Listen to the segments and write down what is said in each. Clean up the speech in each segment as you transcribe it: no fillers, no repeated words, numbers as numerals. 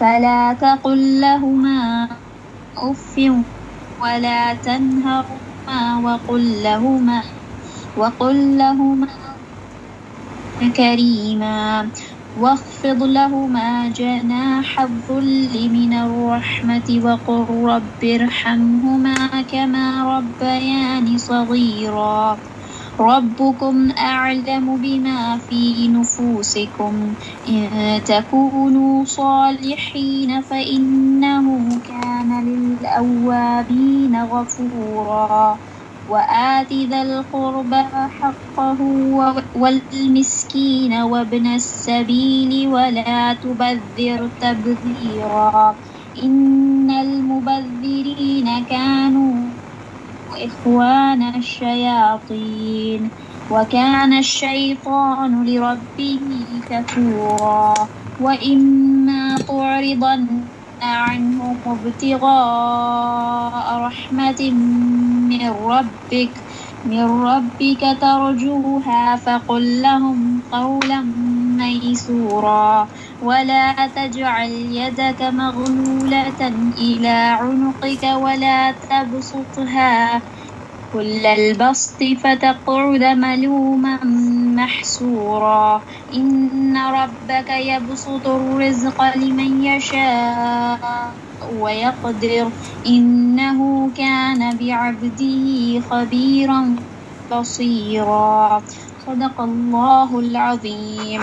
فلا تقل لهما أف ولا تنهرهما وقل لهما كريما واخفض لهما جناح الذل من الرحمة وقل رب ارحمهما كما ربياني صغيرا ربكم أعلم بما في نفوسكم إن تكونوا صالحين فإنه كان للأوابين غفورا وآت ذا القربى حقه والمسكين وابن السبيل ولا تبذر تبذيرا إن المبذرين كانوا إخوان الشياطين وكان الشيطان لربه كفورا وإما تعرضن عنهم ابتغاء رحمة من ربك ترجوها فقل لهم قولا ميسورا ولا تجعل يدك مغلولة إلى عنقك ولا تبسطها كل البسط فتقعد ملوما محسورا إن ربك يبسط الرزق لمن يشاء ويقدر إنه كان بعبده خبيرا بصيرا صدق الله العظيم।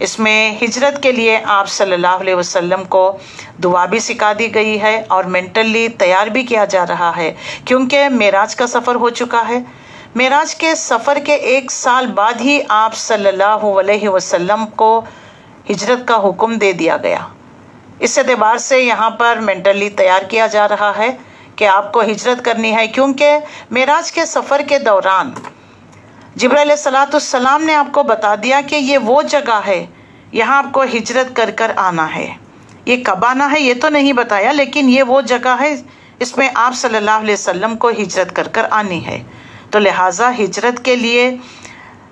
اس میں ہجرت کے لیے آپ صلی اللہ علیہ وسلم کو دعا بھی سکھا دی گئی ہے اور مینٹلی تیار بھی کیا جا رہا ہے، کیونکہ معراج کا سفر ہو چکا ہے۔ معراج کے سفر کے 1 سال بعد ہی آپ صلی اللہ علیہ وسلم کو ہجرت کا حکم دے دیا گیا۔ اس اعتبار سے یہاں پر مینٹلی تیار کیا جا رہا ہے کہ آپ کو ہجرت کرنی ہے، کیونکہ معراج کے سفر کے دوران جبرائیل علیہ السلام نے آپ کو بتا دیا کہ یہ وہ جگہ ہے، یہاں آپ کو ہجرت کر کر آنا ہے۔ یہ کب آنا ہے یہ تو نہیں بتایا، لیکن یہ وہ جگہ ہے، اس میں آپ صلی اللہ علیہ وسلم کو ہجرت کر کر آنی ہے۔ تو لہٰذا ہجرت کے لیے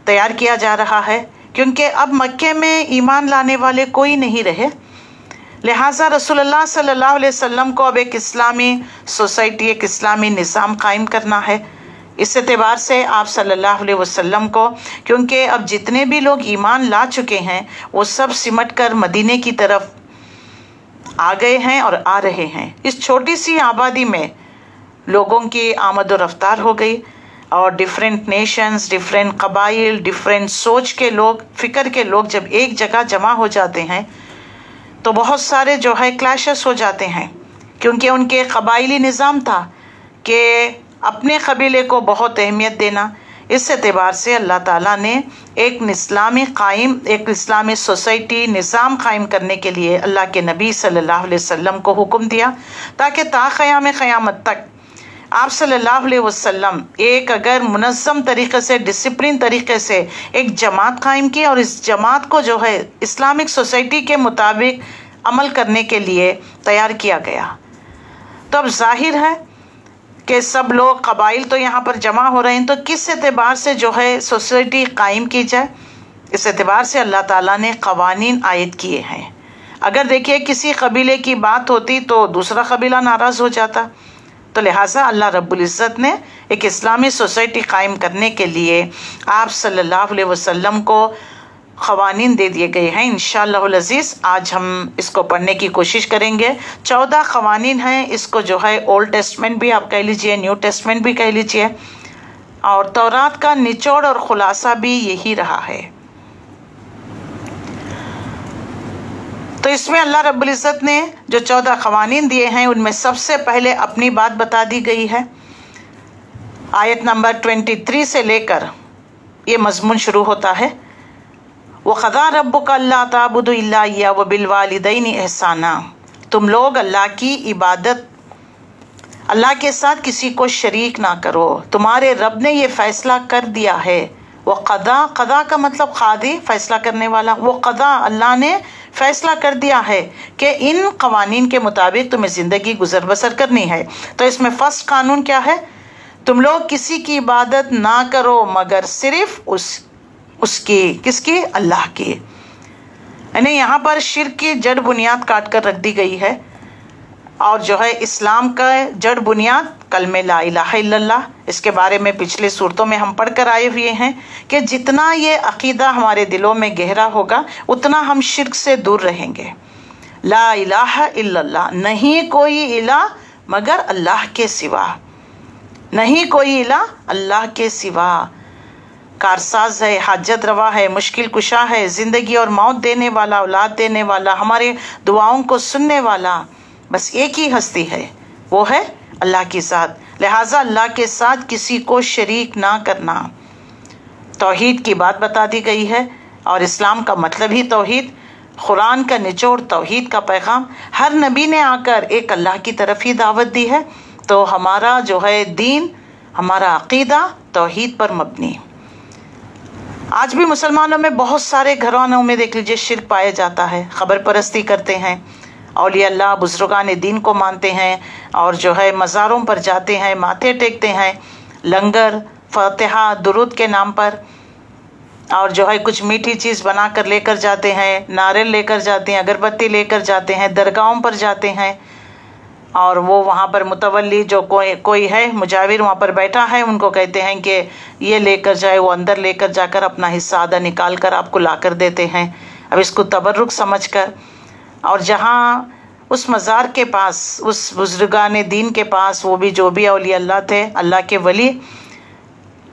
تیار کیا جا رہا ہے، کیونکہ اب مکے میں ایمان لانے والے کوئی نہیں رہے، لہٰذا رسول اللہ صلی اللہ علیہ وسلم کو اب ایک اسلامی سوسائٹی، ایک اسلامی نظام قائم کرنا ہے۔ اس اعتبار سے آپ صلی اللہ علیہ وسلم کو، کیونکہ اب جتنے بھی لوگ ایمان لا چکے ہیں وہ سب سمٹ کر مدینے کی طرف آ گئے ہیں اور آ رہے ہیں۔ اس چھوٹی سی آبادی میں لوگوں کی آمد و رفتار ہو گئی، اور ڈیفرنٹ نیشنز، ڈیفرنٹ قبائل، ڈیفرنٹ سوچ کے لوگ، فکر کے لوگ جب ایک جگہ جمع ہو جاتے ہیں تو بہت سارے جو ہے کلیشز ہو جاتے ہیں، کیونکہ ان کے قبائلی نظام تھا کہ اپنے قبیلے کو بہت اہمیت دینا۔ اس اعتبار سے اللہ تعالیٰ نے ایک اسلامی سوسائٹی نظام قائم کرنے کے لیے اللہ کے نبی صلی اللہ علیہ وسلم کو حکم دیا، تاکہ تا قیام قیامت تک آپ صلی اللہ علیہ وسلم ایک اگر منظم طریقے سے، ڈسپلن طریقے سے ایک جماعت قائم کی، اور اس جماعت کو جو ہے اسلامک سوسائٹی کے مطابق عمل کرنے کے لیے تیار کیا گیا۔ تو اب ظاہر ہے کہ سب لوگ، قبائل تو یہاں پر جمع ہو رہے ہیں، تو کس اعتبار سے جو ہے سوسائٹی قائم کی جائے، اس اعتبار سے اللہ تعالیٰ نے قوانین عائد کیے ہیں۔ اگر دیکھیے کسی قبیلے کی بات ہوتی تو دوسرا قبیلہ ناراض ہو جاتا، تو لہٰذا اللہ رب العزت نے ایک اسلامی سوسائٹی قائم کرنے کے لیے آپ صلی اللہ علیہ وسلم کو قوانین دے دیے گئے ہیں۔ انشاءاللہ العزیز آج ہم اس کو پڑھنے کی کوشش کریں گے۔ 14 قوانین ہیں، اس کو جو ہے اولڈ ٹیسٹمنٹ بھی آپ کہہ لیجئے، نیو ٹیسٹمنٹ بھی کہہ لیجئے، اور تورات کا نچوڑ اور خلاصہ بھی یہی رہا ہے۔ تو اس میں اللہ رب العزت نے جو 14 قوانین دیے ہیں، ان میں سب سے پہلے اپنی بات بتا دی گئی ہے۔ آیت نمبر 23 سے لے کر یہ مضمون شروع ہوتا ہے، وَقَضَىٰ رَبُّكَ أَلَّا تَعْبُدُوا إِلَّا إِيَّاهُ وَبِالْوَالِدَيْنِ إِحْسَانًا، تم لوگ اللہ کی عبادت، اللہ کے ساتھ کسی کو شریک نہ کرو، تمہارے رب نے یہ فیصلہ کر دیا ہے۔ وَقَضَىٰ، قضا کا مطلب قاضی، فیصلہ کرنے والا، وَقَضَىٰ، اللہ نے فیصلہ کر دیا ہے کہ ان قوانین کے مطابق تمہیں زندگی گزر بسر کرنی ہے۔ تو اس میں فرسٹ قانون کیا ہے؟ تم لوگ کسی کی عبادت نہ کرو مگر صرف اس کی، کس کی؟ اللہ کی۔ یعنی یہاں پر شرک کی جڑ بنیاد کاٹ کر رکھ دی گئی ہے، اور جو ہے اسلام کا جڑ بنیاد کلمہ لا الہ الا اللہ، اس کے بارے میں پچھلے صورتوں میں ہم پڑھ کر آئے ہوئے ہیں کہ جتنا یہ عقیدہ ہمارے دلوں میں گہرا ہوگا اتنا ہم شرک سے دور رہیں گے۔ لا الہ الا اللہ، نہیں کوئی الہ مگر اللہ کے سوا، نہیں کوئی الہ اللہ کے سوا، کارساز ہے، حاجت روا ہے، مشکل کشا ہے، زندگی اور موت دینے والا، اولاد دینے والا، ہمارے دعاؤں کو سننے والا، بس ایک ہی ہستی ہے، وہ ہے اللہ کی ذات۔ لہٰذا اللہ کے ساتھ کسی کو شریک نہ کرنا۔ توحید کی بات بتا دی گئی ہے، اور اسلام کا مطلب ہی توحید، قرآن کا نچوڑ توحید کا پیغام، ہر نبی نے آ کر ایک اللہ کی طرف ہی دعوت دی ہے۔ تو ہمارا جو ہے دین، ہمارا عقیدہ توحید پر مبنی۔ آج بھی مسلمانوں میں بہت سارے گھرانوں میں دیکھ لیجیے شرک پایا جاتا ہے، خبر پرستی کرتے ہیں، اولیاء اللہ بزرگان دین کو مانتے ہیں، اور جو ہے مزاروں پر جاتے ہیں، ماتھے ٹیکتے ہیں، لنگر، فاتحہ، درود کے نام پر، اور جو ہے کچھ میٹھی چیز بنا کر لے کر جاتے ہیں، ناریل لے کر جاتے ہیں، اگربتی لے کر جاتے ہیں، درگاہوں پر جاتے ہیں، اور وہ وہاں پر متولی جو کوئی ہے مجاور وہاں پر بیٹھا ہے، ان کو کہتے ہیں کہ یہ لے کر جائے، وہ اندر لے کر جا کر اپنا حصہ آدھا نکال کر آپ کو لا کر دیتے ہیں، اب اس کو تبرک سمجھ کر۔ اور جہاں اس مزار کے پاس، اس بزرگان دین کے پاس، وہ بھی جو بھی اولیاء اللہ تھے، اللہ کے ولی،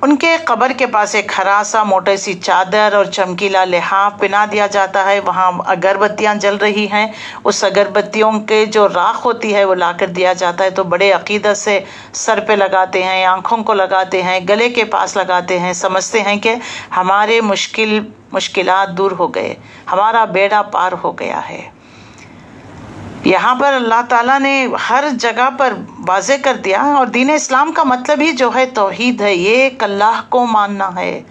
ان کے قبر کے پاس ایک ہرا سا موٹی سی چادر اور چمکیلا لحاف پہنا دیا جاتا ہے، وہاں اگربتیاں جل رہی ہیں، اس اگربتیوں کے جو راکھ ہوتی ہے وہ لا کر دیا جاتا ہے، تو بڑے عقیدت سے سر پہ لگاتے ہیں، آنکھوں کو لگاتے ہیں، گلے کے پاس لگاتے ہیں، سمجھتے ہیں کہ ہمارے مشکلات دور ہو گئے، ہمارا بیڑا پار ہو گیا ہے۔ یہاں پر اللہ تعالیٰ نے ہر جگہ پر واضح کر دیا، اور دین اسلام کا مطلب ہی جو ہے توحید ہے، یہ ایک اللہ کو ماننا ہے۔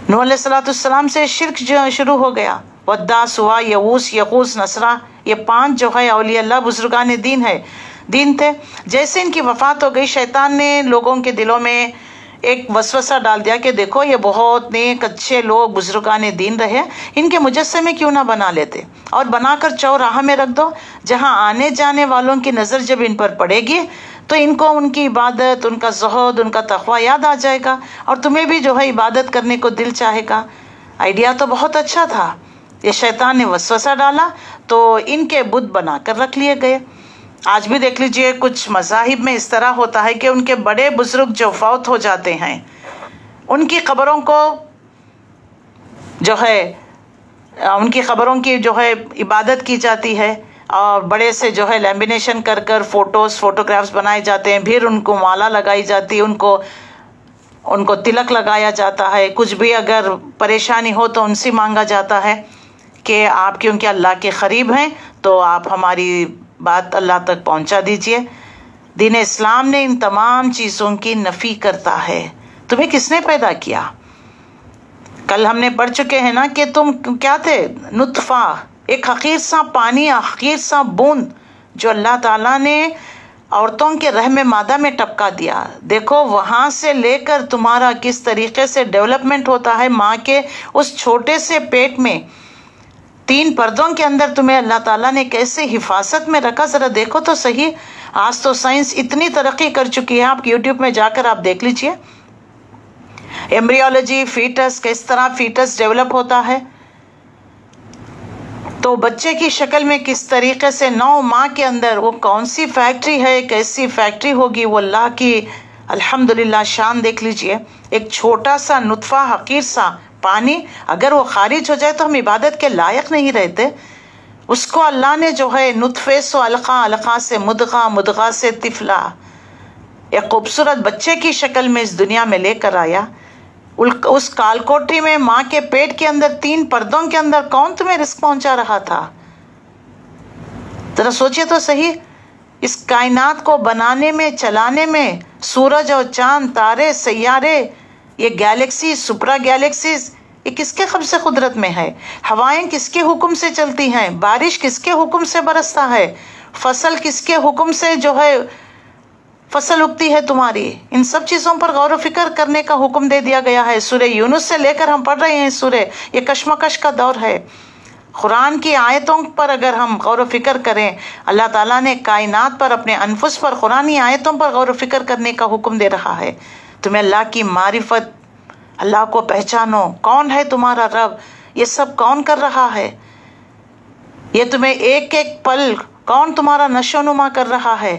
نوح علیہ السلام سے شرک جو شروع ہو گیا، ودّا، سوا، یغوث، یغوث، نصرہ، یہ 5 جو ہے اولیاء اللہ بزرگان دین تھے۔ جیسے ان کی وفات ہو گئی، شیطان نے لوگوں کے دلوں میں ایک وسوسہ ڈال دیا کہ دیکھو یہ بہت نیک اچھے لوگ بزرگان دین رہے، ان کے مجسمے کیوں نہ بنا لیتے، اور بنا کر چوراہا میں رکھ دو، جہاں آنے جانے والوں کی نظر جب ان پر پڑے گی تو ان کو ان کی عبادت، ان کا زہد، ان کا تقوی یاد آ جائے گا، اور تمہیں بھی جو ہے عبادت کرنے کو دل چاہے گا۔ آئیڈیا تو بہت اچھا تھا، یہ شیطان نے وسوسہ ڈالا تو ان کے بت بنا کر رکھ لیے گئے۔ آج بھی دیکھ لیجئے کچھ مذاہب میں اس طرح ہوتا ہے کہ ان کے بڑے بزرگ جو فوت ہو جاتے ہیں ان کی قبروں کو جو ہے ان کی قبروں کی جو ہے عبادت کی جاتی ہے، اور بڑے سے جو ہے لیمینیشن کر کر فوٹوگرافز بنائے جاتے ہیں، پھر ان کو مالا لگائی جاتی ہے، ان کو تلک لگایا جاتا ہے، کچھ بھی اگر پریشانی ہو تو ان سے مانگا جاتا ہے کہ آپ کیونکہ اللہ کے قریب ہیں تو آپ ہماری بات اللہ تک پہنچا دیجئے۔ دین اسلام نے ان تمام چیزوں کی نفی کرتا ہے۔ تمہیں کس نے پیدا کیا؟ کل ہم نے پڑھ چکے ہیں نا کہ تم کیا تھے؟ نطفہ، ایک حقیر سا پانی، حقیر سا بوند جو اللہ تعالیٰ نے عورتوں کے رحم مادہ میں ٹپکا دیا۔ دیکھو وہاں سے لے کر تمہارا کس طریقے سے ڈیولپمنٹ ہوتا ہے، ماں کے اس چھوٹے سے پیٹ میں 3 پردوں کے اندر تمہیں اللہ تعالیٰ نے کیسے حفاظت میں رکھا، ذرا دیکھو تو صحیح۔ آج تو سائنس اتنی ترقی کر چکی ہے، آپ یوٹیوب میں جا کر آپ دیکھ لیجئے، ایمبریولوجی، فیٹس، کس طرح فیٹس ڈیولپ ہوتا ہے، تو بچے کی شکل میں کس طریقے سے 9 ماہ کے اندر وہ کون سی فیکٹری ہے، کیسی فیکٹری ہوگی، وہ اللہ کی الحمدللہ شان دیکھ لیجئے۔ ایک چھوٹا سا نطفہ، حقیر سا پانی، اگر وہ خارج ہو جائے تو ہم عبادت کے لائق نہیں رہتے، اس کو اللہ نے جو ہے نطفے سے علقہ، علقہ سے مدغہ، مدغہ سے طفلہ، ایک خوبصورت بچے کی شکل میں اس دنیا میں لے کر آیا۔ اس کالکوٹری میں ماں کے پیٹ کے اندر 3 پردوں کے اندر کون تمہیں رزق پہنچا رہا تھا؟ ذرا سوچئے تو صحیح، اس کائنات کو بنانے میں، چلانے میں، سورج اور چاند، تارے، سیارے، یہ گیلیکسیز، سپرا گیلیکسیز، یہ کس کے قبض سے قدرت میں ہے؟ ہوائیں کس کے حکم سے چلتی ہیں؟ بارش کس کے حکم سے برستا ہے؟ فصل کس کے حکم سے جو ہے فصل اگتی ہے تمہاری؟ ان سب چیزوں پر غور و فکر کرنے کا حکم دے دیا گیا ہے۔ سورہ یونس سے لے کر ہم پڑھ رہے ہیں سورہ، یہ کشمکش کا دور ہے۔ قرآن کی آیتوں پر اگر ہم غور و فکر کریں، اللہ تعالیٰ نے کائنات پر، اپنے انفس پر، قرآنی آیتوں پر غور و فکر کرنے کا حکم دے رہا ہے۔ تمہیں اللہ کی معرفت، اللہ کو پہچانو، کون ہے تمہارا رب، یہ سب کون کر رہا ہے، یہ تمہیں ایک ایک پل کون تمہارا نشو نما کر رہا ہے،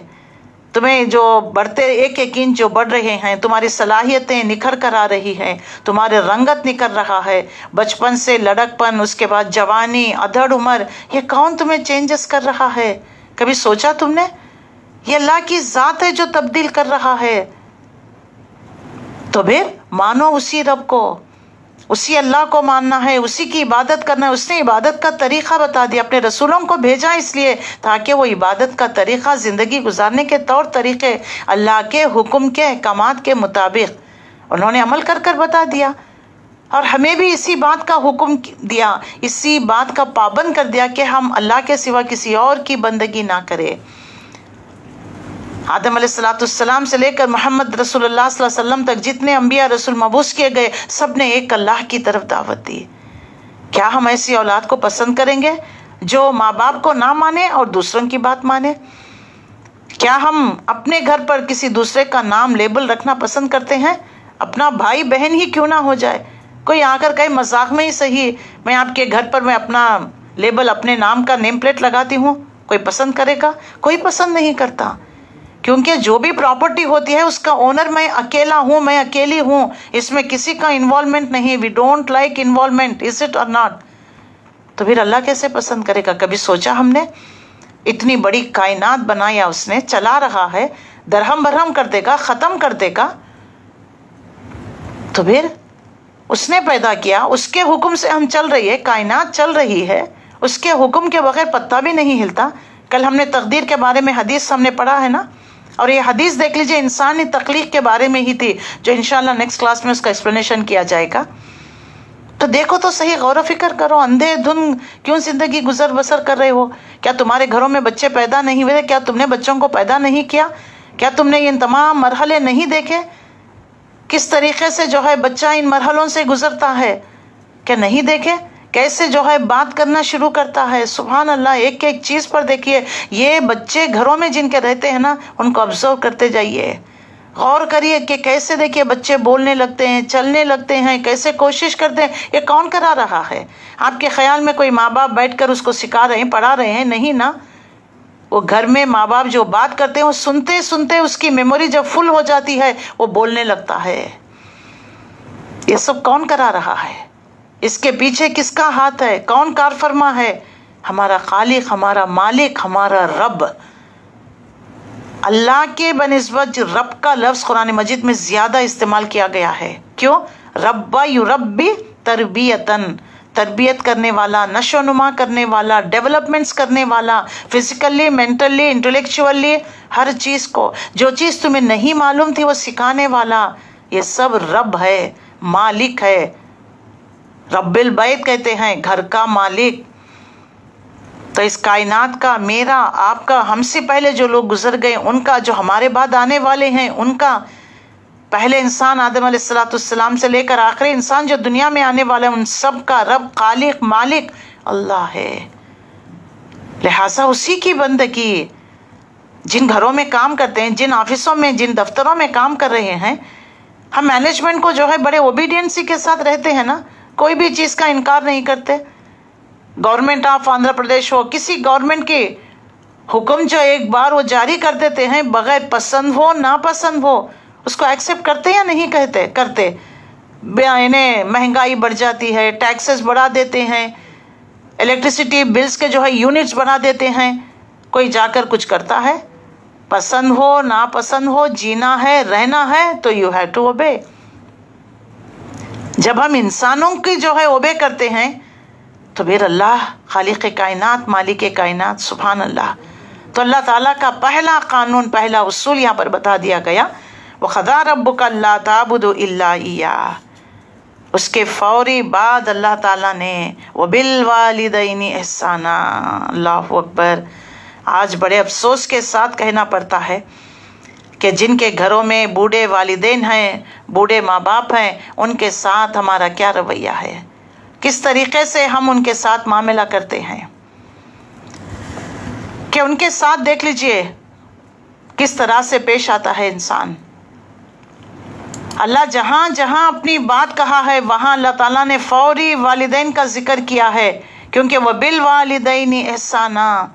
تمہیں جو بڑھتے ایک ایک انچ جو بڑھ رہے ہیں، تمہاری صلاحیتیں نکھر کر آ رہی ہیں، تمہارے رنگت نکل رہا ہے، بچپن سے لڑک پن، اس کے بعد جوانی، ادھڑ عمر، یہ کون تمہیں چینجز کر رہا ہے؟ کبھی سوچا تم نے؟ یہ اللہ کی ذات ہے جو تبدیل کر رہا ہے۔ تو پھر مانو اسی رب کو، اسی اللہ کو ماننا ہے، اسی کی عبادت کرنا ہے۔ اس نے عبادت کا طریقہ بتا دیا، اپنے رسولوں کو بھیجا اس لیے تاکہ وہ عبادت کا طریقہ، زندگی گزارنے کے طور طریقے اللہ کے حکم کے احکامات کے مطابق انہوں نے عمل کر کر بتا دیا، اور ہمیں بھی اسی بات کا حکم دیا، اسی بات کا پابند کر دیا کہ ہم اللہ کے سوا کسی اور کی بندگی نہ کریں۔ آدم علیہ السلام سے لے کر محمد رسول اللہ صلی اللہ علیہ وسلم تک جتنے انبیاء رسول مبعوث کیے گئے، سب نے ایک اللہ کی طرف دعوت دی۔ کیا ہم ایسی اولاد کو پسند کریں گے جو ماں باپ کو نہ مانے اور دوسروں کی بات مانے؟ کیا ہم اپنے گھر پر کسی دوسرے کا نام لیبل رکھنا پسند کرتے ہیں؟ اپنا بھائی بہن ہی کیوں نہ ہو جائے، کوئی آ کر کہے مذاق میں ہی صحیح، میں آپ کے گھر پر میں اپنا لیبل، اپنے نام کا نیم پلیٹ لگاتی ہوں، کوئی پسند کرے گا؟ کوئی پسند نہیں کرتا، کیونکہ جو بھی پراپرٹی ہوتی ہے اس کا اونر میں اکیلا ہوں، میں اکیلی ہوں، اس میں کسی کا انوالومنٹ نہیں. We don't like involvement, is it or not? تو پھر اللہ کیسے پسند کرے گا؟ کبھی سوچا ہم نے؟ اتنی بڑی کائنات بنایا اس نے، چلا رہا ہے، درہم برہم کر دے گا، ختم کر دے گا. تو پھر اس نے پیدا کیا، اس کے حکم سے ہم چل رہی ہے، کائنات چل رہی ہے، اس کے حکم کے بغیر پتا بھی نہیں ہلتا. کل ہم نے تقدیر کے بارے میں حدیث ہم نے پڑھا ہے نا، اور یہ حدیث دیکھ لیجئے انسانی تخلیق کے بارے میں ہی تھی، جو انشاءاللہ نیکسٹ کلاس میں اس کا ایکسپلینیشن کیا جائے گا. تو دیکھو تو صحیح، غور و فکر کرو. اندھے دھن کیوں زندگی گزر بسر کر رہے ہو؟ کیا تمہارے گھروں میں بچے پیدا نہیں ہوئے؟ کیا تم نے بچوں کو پیدا نہیں کیا؟ کیا تم نے ان تمام مرحلے نہیں دیکھے؟ کس طریقے سے جو ہے بچہ ان مرحلوں سے گزرتا ہے؟ کیا نہیں دیکھے؟ کیسے جو ہے بات کرنا شروع کرتا ہے؟ سبحان اللہ. ایک ایک چیز پر دیکھیے. یہ بچے گھروں میں جن کے رہتے ہیں نا، ان کو آبزرو کرتے جائیے، غور کریے کہ کیسے دیکھیے بچے بولنے لگتے ہیں، چلنے لگتے ہیں، کیسے کوشش کرتے ہیں. یہ کون کرا رہا ہے؟ آپ کے خیال میں کوئی ماں باپ بیٹھ کر اس کو سکھا رہے ہیں، پڑھا رہے ہیں؟ نہیں نا. وہ گھر میں ماں باپ جو بات کرتے ہیں، وہ سنتے سنتے اس کی میموری جب فل ہو جاتی ہے وہ بولنے لگتا ہے. یہ سب کون کرا رہا ہے؟ اس کے پیچھے کس کا ہاتھ ہے؟ کون کار فرما ہے؟ ہمارا خالق، ہمارا مالک، ہمارا رب. اللہ کے بنسبت رب کا لفظ قرآن مجید میں زیادہ استعمال کیا گیا ہے. کیوں؟ ربا یربی تربیتاً، تربیت کرنے والا، نشو و نما کرنے والا، ڈیولپمنٹس کرنے والا، فزیکلی، مینٹلی، انٹلیکچولی، ہر چیز کو، جو چیز تمہیں نہیں معلوم تھی وہ سکھانے والا. یہ سب رب ہے، مالک ہے. رب البیت کہتے ہیں، گھر کا مالک. تو اس کائنات کا، میرا، آپ کا، ہم سے پہلے جو لوگ گزر گئے ان کا، جو ہمارے بعد آنے والے ہیں ان کا، پہلے انسان آدم علیہ السلام سے لے کر آخری انسان جو دنیا میں آنے والا ہے، ان سب کا رب، خالق، مالک اللہ ہے. لہٰذا اسی کی بندگی. جن گھروں میں کام کرتے ہیں، جن آفسوں میں، جن دفتروں میں کام کر رہے ہیں، ہم مینجمنٹ کو جو ہے بڑے اوبیڈینسی کے ساتھ رہتے ہیں نا، کوئی بھی چیز کا انکار نہیں کرتے. گورنمنٹ آف آندھرا پردیش ہو، کسی گورنمنٹ کے حکم جو ایک بار وہ جاری کر دیتے ہیں، بغیر پسند ہو ناپسند ہو، اس کو ایکسیپٹ کرتے یا نہیں کرتے. انہیں مہنگائی بڑھ جاتی ہے، ٹیکسز بڑھا دیتے ہیں، الیکٹریسٹی بلز کے جو ہے یونٹس بڑھا دیتے ہیں. کوئی جا کر کچھ کرتا ہے؟ پسند ہو ناپسند ہو، جینا ہے، رہنا ہے تو یو ہیو ٹو اوبے. جب ہم انسانوں کی جو ہے اوبے کرتے ہیں تو پھر اللہ خالق کائنات، مالک کائنات، سبحان اللہ. تو اللہ تعالیٰ کا پہلا قانون، پہلا اصول یہاں پر بتا دیا گیا، وَقَضَىٰ رَبُّكَ أَلَّا تَعْبُدُوا إِلَّا إِيَّاهُ. اس کے فوری بعد اللہ تعالیٰ نے وَبِالْوَالِدَيْنِ إِحْسَانًا. اللہ اکبر. آج بڑے افسوس کے ساتھ کہنا پڑتا ہے کہ جن کے گھروں میں بوڑھے والدین ہیں، بوڑھے ماں باپ ہیں، ان کے ساتھ ہمارا کیا رویہ ہے، کس طریقے سے ہم ان کے ساتھ معاملہ کرتے ہیں. کہ ان کے ساتھ دیکھ لیجئے کس طرح سے پیش آتا ہے انسان. اللہ جہاں جہاں اپنی بات کہا ہے وہاں اللہ تعالیٰ نے فوری والدین کا ذکر کیا ہے، کیونکہ وَبِالْوَالِدَيْنِ إِحْسَانًا.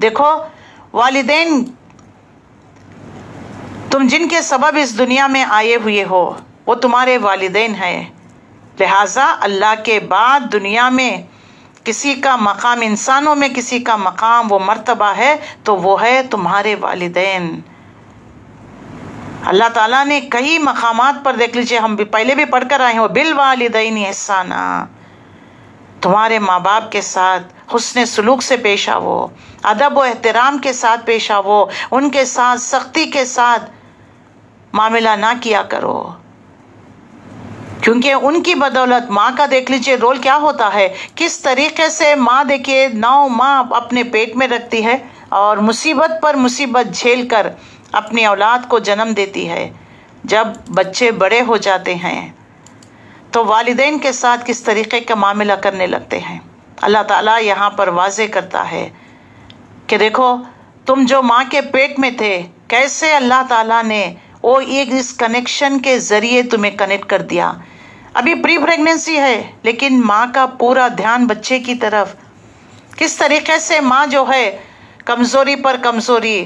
دیکھو والدین، تم جن کے سبب اس دنیا میں آئے ہوئے ہو وہ تمہارے والدین ہیں. لہٰذا اللہ کے بعد دنیا میں کسی کا مقام، انسانوں میں کسی کا مقام، وہ مرتبہ ہے تو وہ ہے تمہارے والدین. اللہ تعالیٰ نے کئی مقامات پر دیکھ لیجئے، ہم بھی پہلے بھی پڑھ کر آئے ہیں، بِالْوَالِدَيْنِ إِحْسَانًا. تمہارے ماں باپ کے ساتھ حسن سلوک سے پیش آو، ادب و احترام کے ساتھ پیش آو، ان کے ساتھ سختی کے ساتھ معاملہ نہ کیا کرو. کیونکہ ان کی بدولت ماں کا دیکھ لیجئے رول کیا ہوتا ہے، کس طریقے سے ماں دیکھیے 9 ماہ اپنے پیٹ میں رکھتی ہے اور مصیبت پر مصیبت جھیل کر اپنی اولاد کو جنم دیتی ہے. جب بچے بڑے ہو جاتے ہیں تو والدین کے ساتھ کس طریقے کا معاملہ کرنے لگتے ہیں. اللہ تعالیٰ یہاں پر واضح کرتا ہے کہ دیکھو تم جو ماں کے پیٹ میں تھے، کیسے اللہ تعالیٰ نے وہ ایک اس کنیکشن کے ذریعے تمہیں کنیکٹ کر دیا. ابھی پری پریگننسی ہے لیکن ماں کا پورا دھیان بچے کی طرف. کس طریقے سے ماں جو ہے کمزوری پر کمزوری،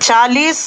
40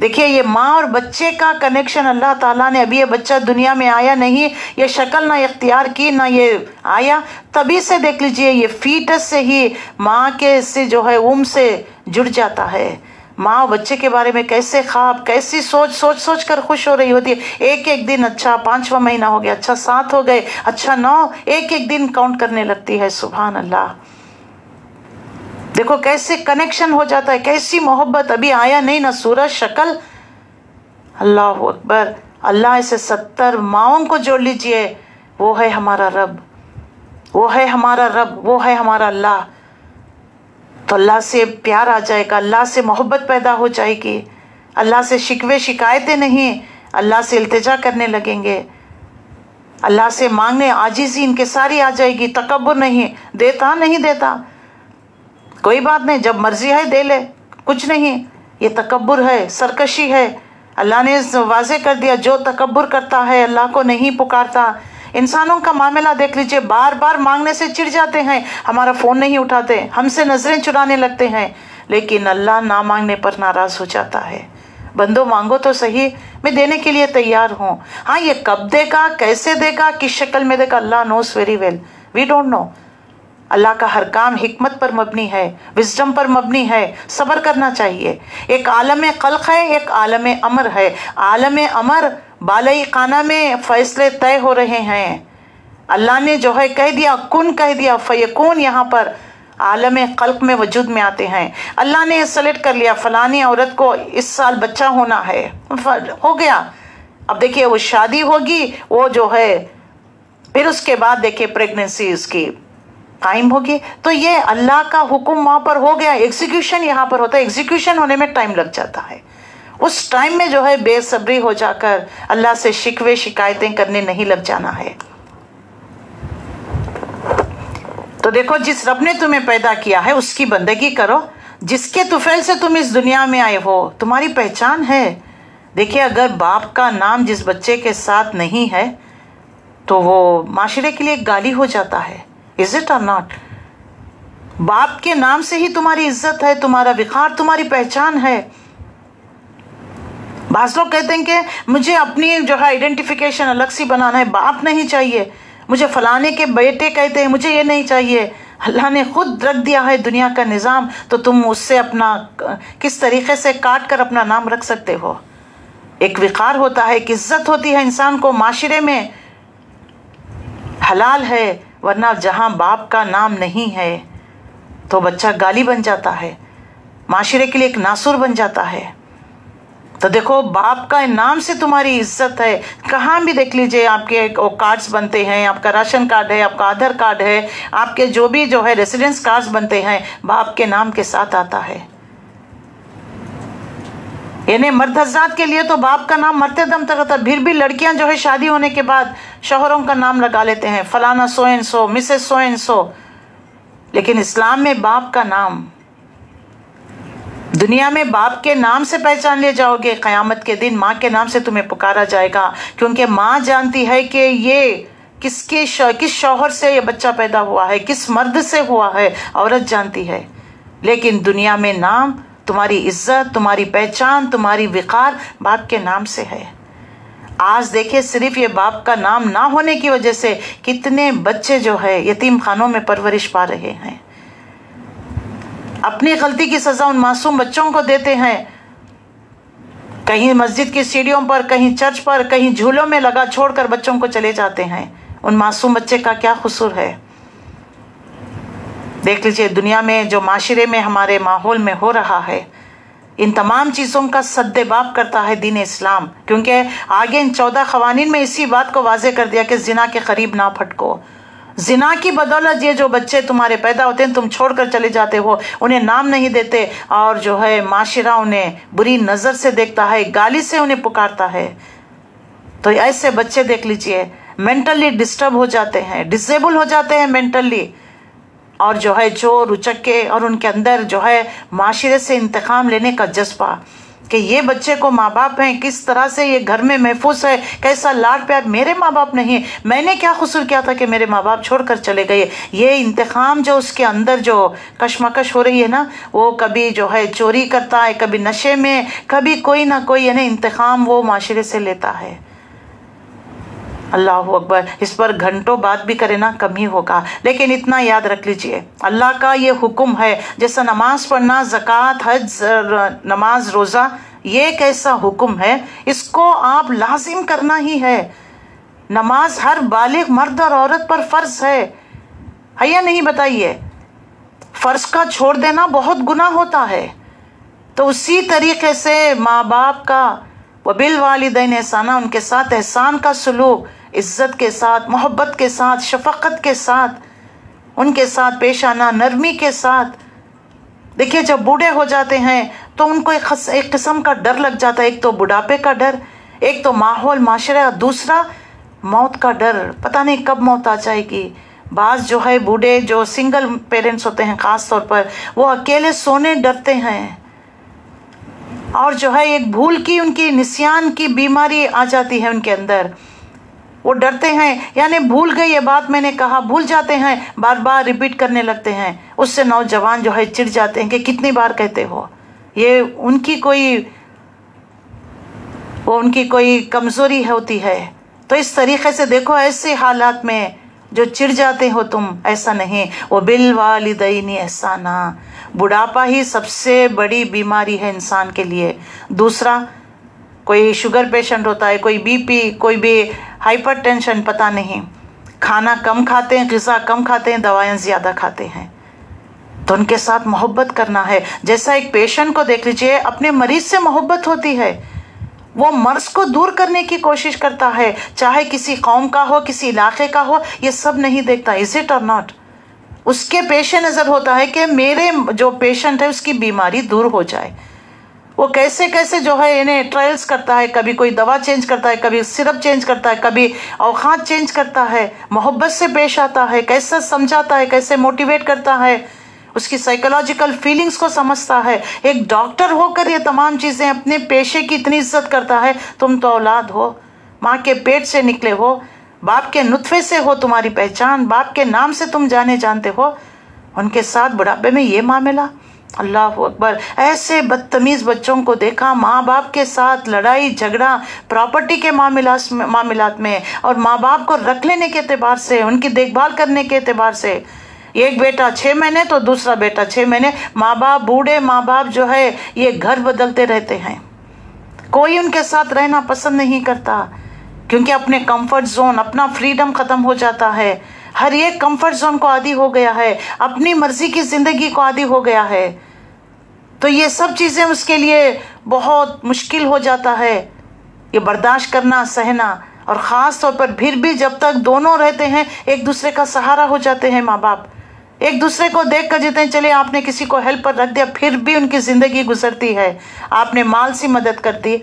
دیکھیے یہ ماں اور بچے کا کنیکشن اللہ تعالیٰ نے، ابھی یہ بچہ دنیا میں آیا نہیں، یہ شکل نہ اختیار کی نہ یہ آیا، تبھی سے دیکھ لیجئے یہ فیٹس سے ہی ماں کے سے جو ہے سے جڑ جاتا ہے۔ ماں اور بچے کے بارے میں کیسے خواب، کیسی سوچ کر خوش ہو رہی ہوتی ہے۔ ایک دن، اچھا 5واں مہینہ ہو گیا، اچھا 7 ہو گئے، اچھا 9، ایک دن کاؤنٹ کرنے لگتی ہے۔ سبحان اللہ، دیکھو کیسے کنیکشن ہو جاتا ہے، کیسی محبت، ابھی آیا نہیں نہ صورت شکل۔ اللہ اکبر، اللہ ایسے 70 ماؤں کو جوڑ لیجئے، وہ ہے ہمارا رب، وہ ہے ہمارا رب، وہ ہے ہمارا اللہ۔ تو اللہ سے پیار آ جائے گا، اللہ سے محبت پیدا ہو جائے گی، اللہ سے شکوے شکایتیں نہیں، اللہ سے التجا کرنے لگیں گے، اللہ سے مانگنے عاجزی انکساری آ جائے گی، تکبر نہیں، دیتا نہیں دیتا کوئی بات نہیں، جب مرضی ہے دے لے، کچھ نہیں، یہ تکبر ہے، سرکشی ہے۔ اللہ نے واضح کر دیا، جو تکبر کرتا ہے اللہ کو نہیں پکارتا۔ انسانوں کا معاملہ دیکھ لیجئے، بار بار مانگنے سے چڑ جاتے ہیں، ہمارا فون نہیں اٹھاتے، ہم سے نظریں چرانے لگتے ہیں، لیکن اللہ نہ مانگنے پر ناراض ہو جاتا ہے۔ بندو مانگو تو صحیح، میں دینے کے لیے تیار ہوں۔ ہاں یہ کب دے گا، کیسے دے گا، کس شکل میں دے گا، اللہ knows very well, we don't know. اللہ کا ہر کام حکمت پر مبنی ہے، وزڈم پر مبنی ہے، صبر کرنا چاہیے۔ ایک عالم خلق ہے، ایک عالم امر ہے۔ عالم امر بالائی خانہ میں فیصلے طے ہو رہے ہیں، اللہ نے جو ہے کہہ دیا، کن کہہ دیا، فیکون یہاں پر عالم خلق میں وجود میں آتے ہیں۔ اللہ نے سلیکٹ کر لیا فلانی عورت کو اس سال بچہ ہونا ہے، ہو گیا۔ اب دیکھیے وہ شادی ہوگی، وہ جو ہے پھر اس کے بعد دیکھیے پریگننسی اس کی قائم ہوگی، تو یہ اللہ کا حکم وہاں پر ہو گیا، ایگزیکیوشن یہاں پر ہوتا ہے، ایگزیکیوشن ہونے میں ٹائم لگ جاتا ہے۔ اس ٹائم میں جو ہے بے صبری ہو جا کر اللہ سے شکوے شکایتیں کرنے نہیں لگ جانا ہے۔ تو دیکھو جس رب نے تمہیں پیدا کیا ہے اس کی بندگی کرو، جس کے طفیل سے تم اس دنیا میں آئے ہو، تمہاری پہچان ہے۔ دیکھیے اگر باپ کا نام جس بچے کے ساتھ نہیں ہے تو وہ معاشرے کے لیے گالی ہو جاتا ہے، is it or not؟ باپ کے نام سے ہی تمہاری عزت ہے، تمہارا وقار، تمہاری پہچان ہے۔ بعض لوگ کہتے ہیں کہ مجھے اپنی جو ہے آئیڈینٹیفیکیشن الگ سی بنانا ہے، باپ نہیں چاہیے، مجھے فلانے کے بیٹے کہتے ہیں، مجھے یہ نہیں چاہیے۔ اللہ نے خود رکھ دیا ہے دنیا کا نظام، تو تم اس سے اپنا کس طریقے سے کاٹ کر اپنا نام رکھ سکتے ہو؟ ایک وقار ہوتا ہے، ایک عزت ہوتی ہے انسان کو معاشرے میں، حلال ہے۔ ورنہ جہاں باپ کا نام نہیں ہے تو بچہ گالی بن جاتا ہے، معاشرے کے لیے ایک ناسور بن جاتا ہے۔ تو دیکھو باپ کا نام سے تمہاری عزت ہے۔ کہاں بھی دیکھ لیجئے آپ کے کارڈز بنتے ہیں، آپ کا راشن کارڈ ہے، آپ کا آدھار کارڈ ہے، آپ کے جو بھی جو ہے ریزیڈنس کارڈز بنتے ہیں، باپ کے نام کے ساتھ آتا ہے۔ یعنی مرد حضرات کے لیے تو باپ کا نام مرتے دم تک آتا ہے، پھر بھی لڑکیاں جو ہے شادی ہونے کے بعد شوہروں کا نام لگا لیتے ہیں، فلانا so and so, Mrs so and so. لیکن اسلام میں باپ کا نام، دنیا میں باپ کے نام سے پہچان لے جاؤ گے، قیامت کے دن ماں کے نام سے تمہیں پکارا جائے گا، کیونکہ ماں جانتی ہے کہ یہ کس شوہر سے یہ بچہ پیدا ہوا ہے، کس مرد سے ہوا ہے، عورت جانتی ہے۔ لیکن دنیا میں نام، تمہاری عزت، تمہاری پہچان، تمہاری وقار باپ کے نام سے ہے۔ آج دیکھیں صرف یہ باپ کا نام نہ ہونے کی وجہ سے کتنے بچے جو ہے یتیم خانوں میں پرورش پا رہے ہیں۔ اپنی غلطی کی سزا ان معصوم بچوں کو دیتے ہیں، کہیں مسجد کی سیڑھیوں پر، کہیں چرچ پر، کہیں جھولوں میں لگا چھوڑ کر بچوں کو چلے جاتے ہیں۔ ان معصوم بچے کا کیا قصور ہے؟ دیکھ لیجئے دنیا میں جو معاشرے میں ہمارے ماحول میں ہو رہا ہے، ان تمام چیزوں کا سد باب کرتا ہے دین اسلام، کیونکہ آگے ان 14 قوانین میں اسی بات کو واضح کر دیا کہ زنا کے قریب نہ پھٹکو۔ زنا کی بدولت یہ جو بچے تمہارے پیدا ہوتے ہیں تم چھوڑ کر چلے جاتے ہو، انہیں نام نہیں دیتے، اور جو ہے معاشرہ انہیں بری نظر سے دیکھتا ہے، گالی سے انہیں پکارتا ہے۔ تو ایسے بچے دیکھ لیجئے مینٹلی ڈسٹرب ہو جاتے ہیں، ڈسیبل ہو جاتے ہیں مینٹلی، اور جو ہے چور اچکے، اور ان کے اندر جو ہے معاشرے سے انتقام لینے کا جذبہ۔ کہ یہ بچے کو ماں باپ ہیں، کس طرح سے یہ گھر میں محفوظ ہے، کیسا لاڈ پیار. میرے ماں باپ نہیں، میں نے کیا قصور کیا تھا کہ میرے ماں باپ چھوڑ کر چلے گئے. یہ انتقام جو اس کے اندر جو کشمکش ہو رہی ہے نا، وہ کبھی جو ہے چوری کرتا ہے، کبھی نشے میں، کبھی کوئی نہ کوئی یعنی انتقام وہ معاشرے سے لیتا ہے. اللہ اکبر. اس پر گھنٹوں بات بھی کرے نا کم ہی ہوگا. لیکن اتنا یاد رکھ لیجئے، اللہ کا یہ حکم ہے، جیسا نماز پڑھنا، زکوٰۃ، حج، نماز، روزہ، یہ ایک ایسا حکم ہے، اس کو آپ لازم کرنا ہی ہے. نماز ہر بالغ مرد اور عورت پر فرض ہے یا نہیں بتائیے؟ فرض کا چھوڑ دینا بہت گناہ ہوتا ہے. تو اسی طریقے سے ماں باپ کا وبالوالدین احسانا، ان کے ساتھ احسان کا سلوک، عزت کے ساتھ، محبت کے ساتھ، شفقت کے ساتھ ان کے ساتھ پیش آنا، نرمی کے ساتھ. دیکھیے جب بوڑھے ہو جاتے ہیں تو ان کو ایک قسم کا ڈر لگ جاتا ہے. ایک تو بڑھاپے کا ڈر، ایک تو ماحول معاشرہ، دوسرا موت کا ڈر. پتہ نہیں کب موت آ جائے گی. بعض جو ہے بوڑھے جو سنگل پیرنٹس ہوتے ہیں خاص طور پر، وہ اکیلے سونے ڈرتے ہیں. اور جو ہے ایک بھول کی، ان کی نسیان کی بیماری آ جاتی ہے ان کے اندر. وہ ڈرتے ہیں، یعنی بھول گئی یہ بات میں نے کہا، بھول جاتے ہیں، بار بار ریپیٹ کرنے لگتے ہیں. اس سے نوجوان جو ہے چڑ جاتے ہیں کہ کتنی بار کہتے ہو. یہ ان کی کوئی کمزوری ہوتی ہے. تو اس طریقے سے دیکھو، ایسے حالات میں جو چڑ جاتے ہو تم، ایسا نہیں. وبالوالدین احسانا. بڑھاپا ہی سب سے بڑی بیماری ہے انسان کے لیے. دوسرا کوئی شوگر پیشنٹ ہوتا ہے، کوئی بی پی، کوئی بھی ہائپر ٹینشن، پتہ نہیں، کھانا کم کھاتے ہیں، غذا کم کھاتے ہیں، دوائیں زیادہ کھاتے ہیں. تو ان کے ساتھ محبت کرنا ہے. جیسا ایک پیشنٹ کو دیکھ لیجئے، اپنے مریض سے محبت ہوتی ہے، وہ مرض کو دور کرنے کی کوشش کرتا ہے، چاہے کسی قوم کا ہو، کسی علاقے کا ہو، یہ سب نہیں دیکھتا. از اٹ اور ناٹ؟ اس کے پیش نظر ہوتا ہے کہ میرے جو پیشنٹ ہے اس کی بیماری دور ہو جائے. وہ کیسے کیسے جو ہے انہیں ٹرائلز کرتا ہے، کبھی کوئی دوا چینج کرتا ہے، کبھی سرپ چینج کرتا ہے، کبھی اوقات چینج کرتا ہے، محبت سے پیش آتا ہے، کیسے سمجھاتا ہے، کیسے موٹیویٹ کرتا ہے، اس کی سائیکولوجیکل فیلنگز کو سمجھتا ہے. ایک ڈاکٹر ہو کر یہ تمام چیزیں، اپنے پیشے کی اتنی عزت کرتا ہے. تم تو اولاد ہو، ماں کے پیٹ سے نکلے ہو، باپ کے نطفے سے ہو تمہاری پہچان، باپ کے نام سے تم جانتے ہو. ان کے ساتھ بڑھاپے میں یہ معاملہ. اللہ اکبر. ایسے بدتمیز بچوں کو دیکھا، ماں باپ کے ساتھ لڑائی جھگڑا پراپرٹی کے معاملات میں، اور ماں باپ کو رکھ لینے کے اعتبار سے، ان کی دیکھ بھال کرنے کے اعتبار سے. ایک بیٹا 6 مہینے تو دوسرا بیٹا 6 مہینے. ماں باپ، بوڑھے ماں باپ جو ہے یہ گھر بدلتے رہتے ہیں. کوئی ان کے ساتھ رہنا پسند نہیں کرتا، کیونکہ اپنے کمفرٹ زون، اپنا فریڈم ختم ہو جاتا ہے. ہر ایک کمفرٹ زون کو عادی ہو گیا ہے، اپنی مرضی کی زندگی کو عادی ہو گیا ہے. تو یہ سب چیزیں اس کے لیے بہت مشکل ہو جاتا ہے یہ برداشت کرنا، سہنا. اور خاص طور پر پھر بھی جب تک دونوں رہتے ہیں، ایک دوسرے کا سہارا ہو جاتے ہیں ماں باپ. ایک دوسرے کو دیکھ کر جتنے چلے، آپ نے کسی کو ہیلپ پر رکھ دیا، پھر بھی ان کی زندگی گزرتی ہے. آپ نے مال سے مدد کر دی،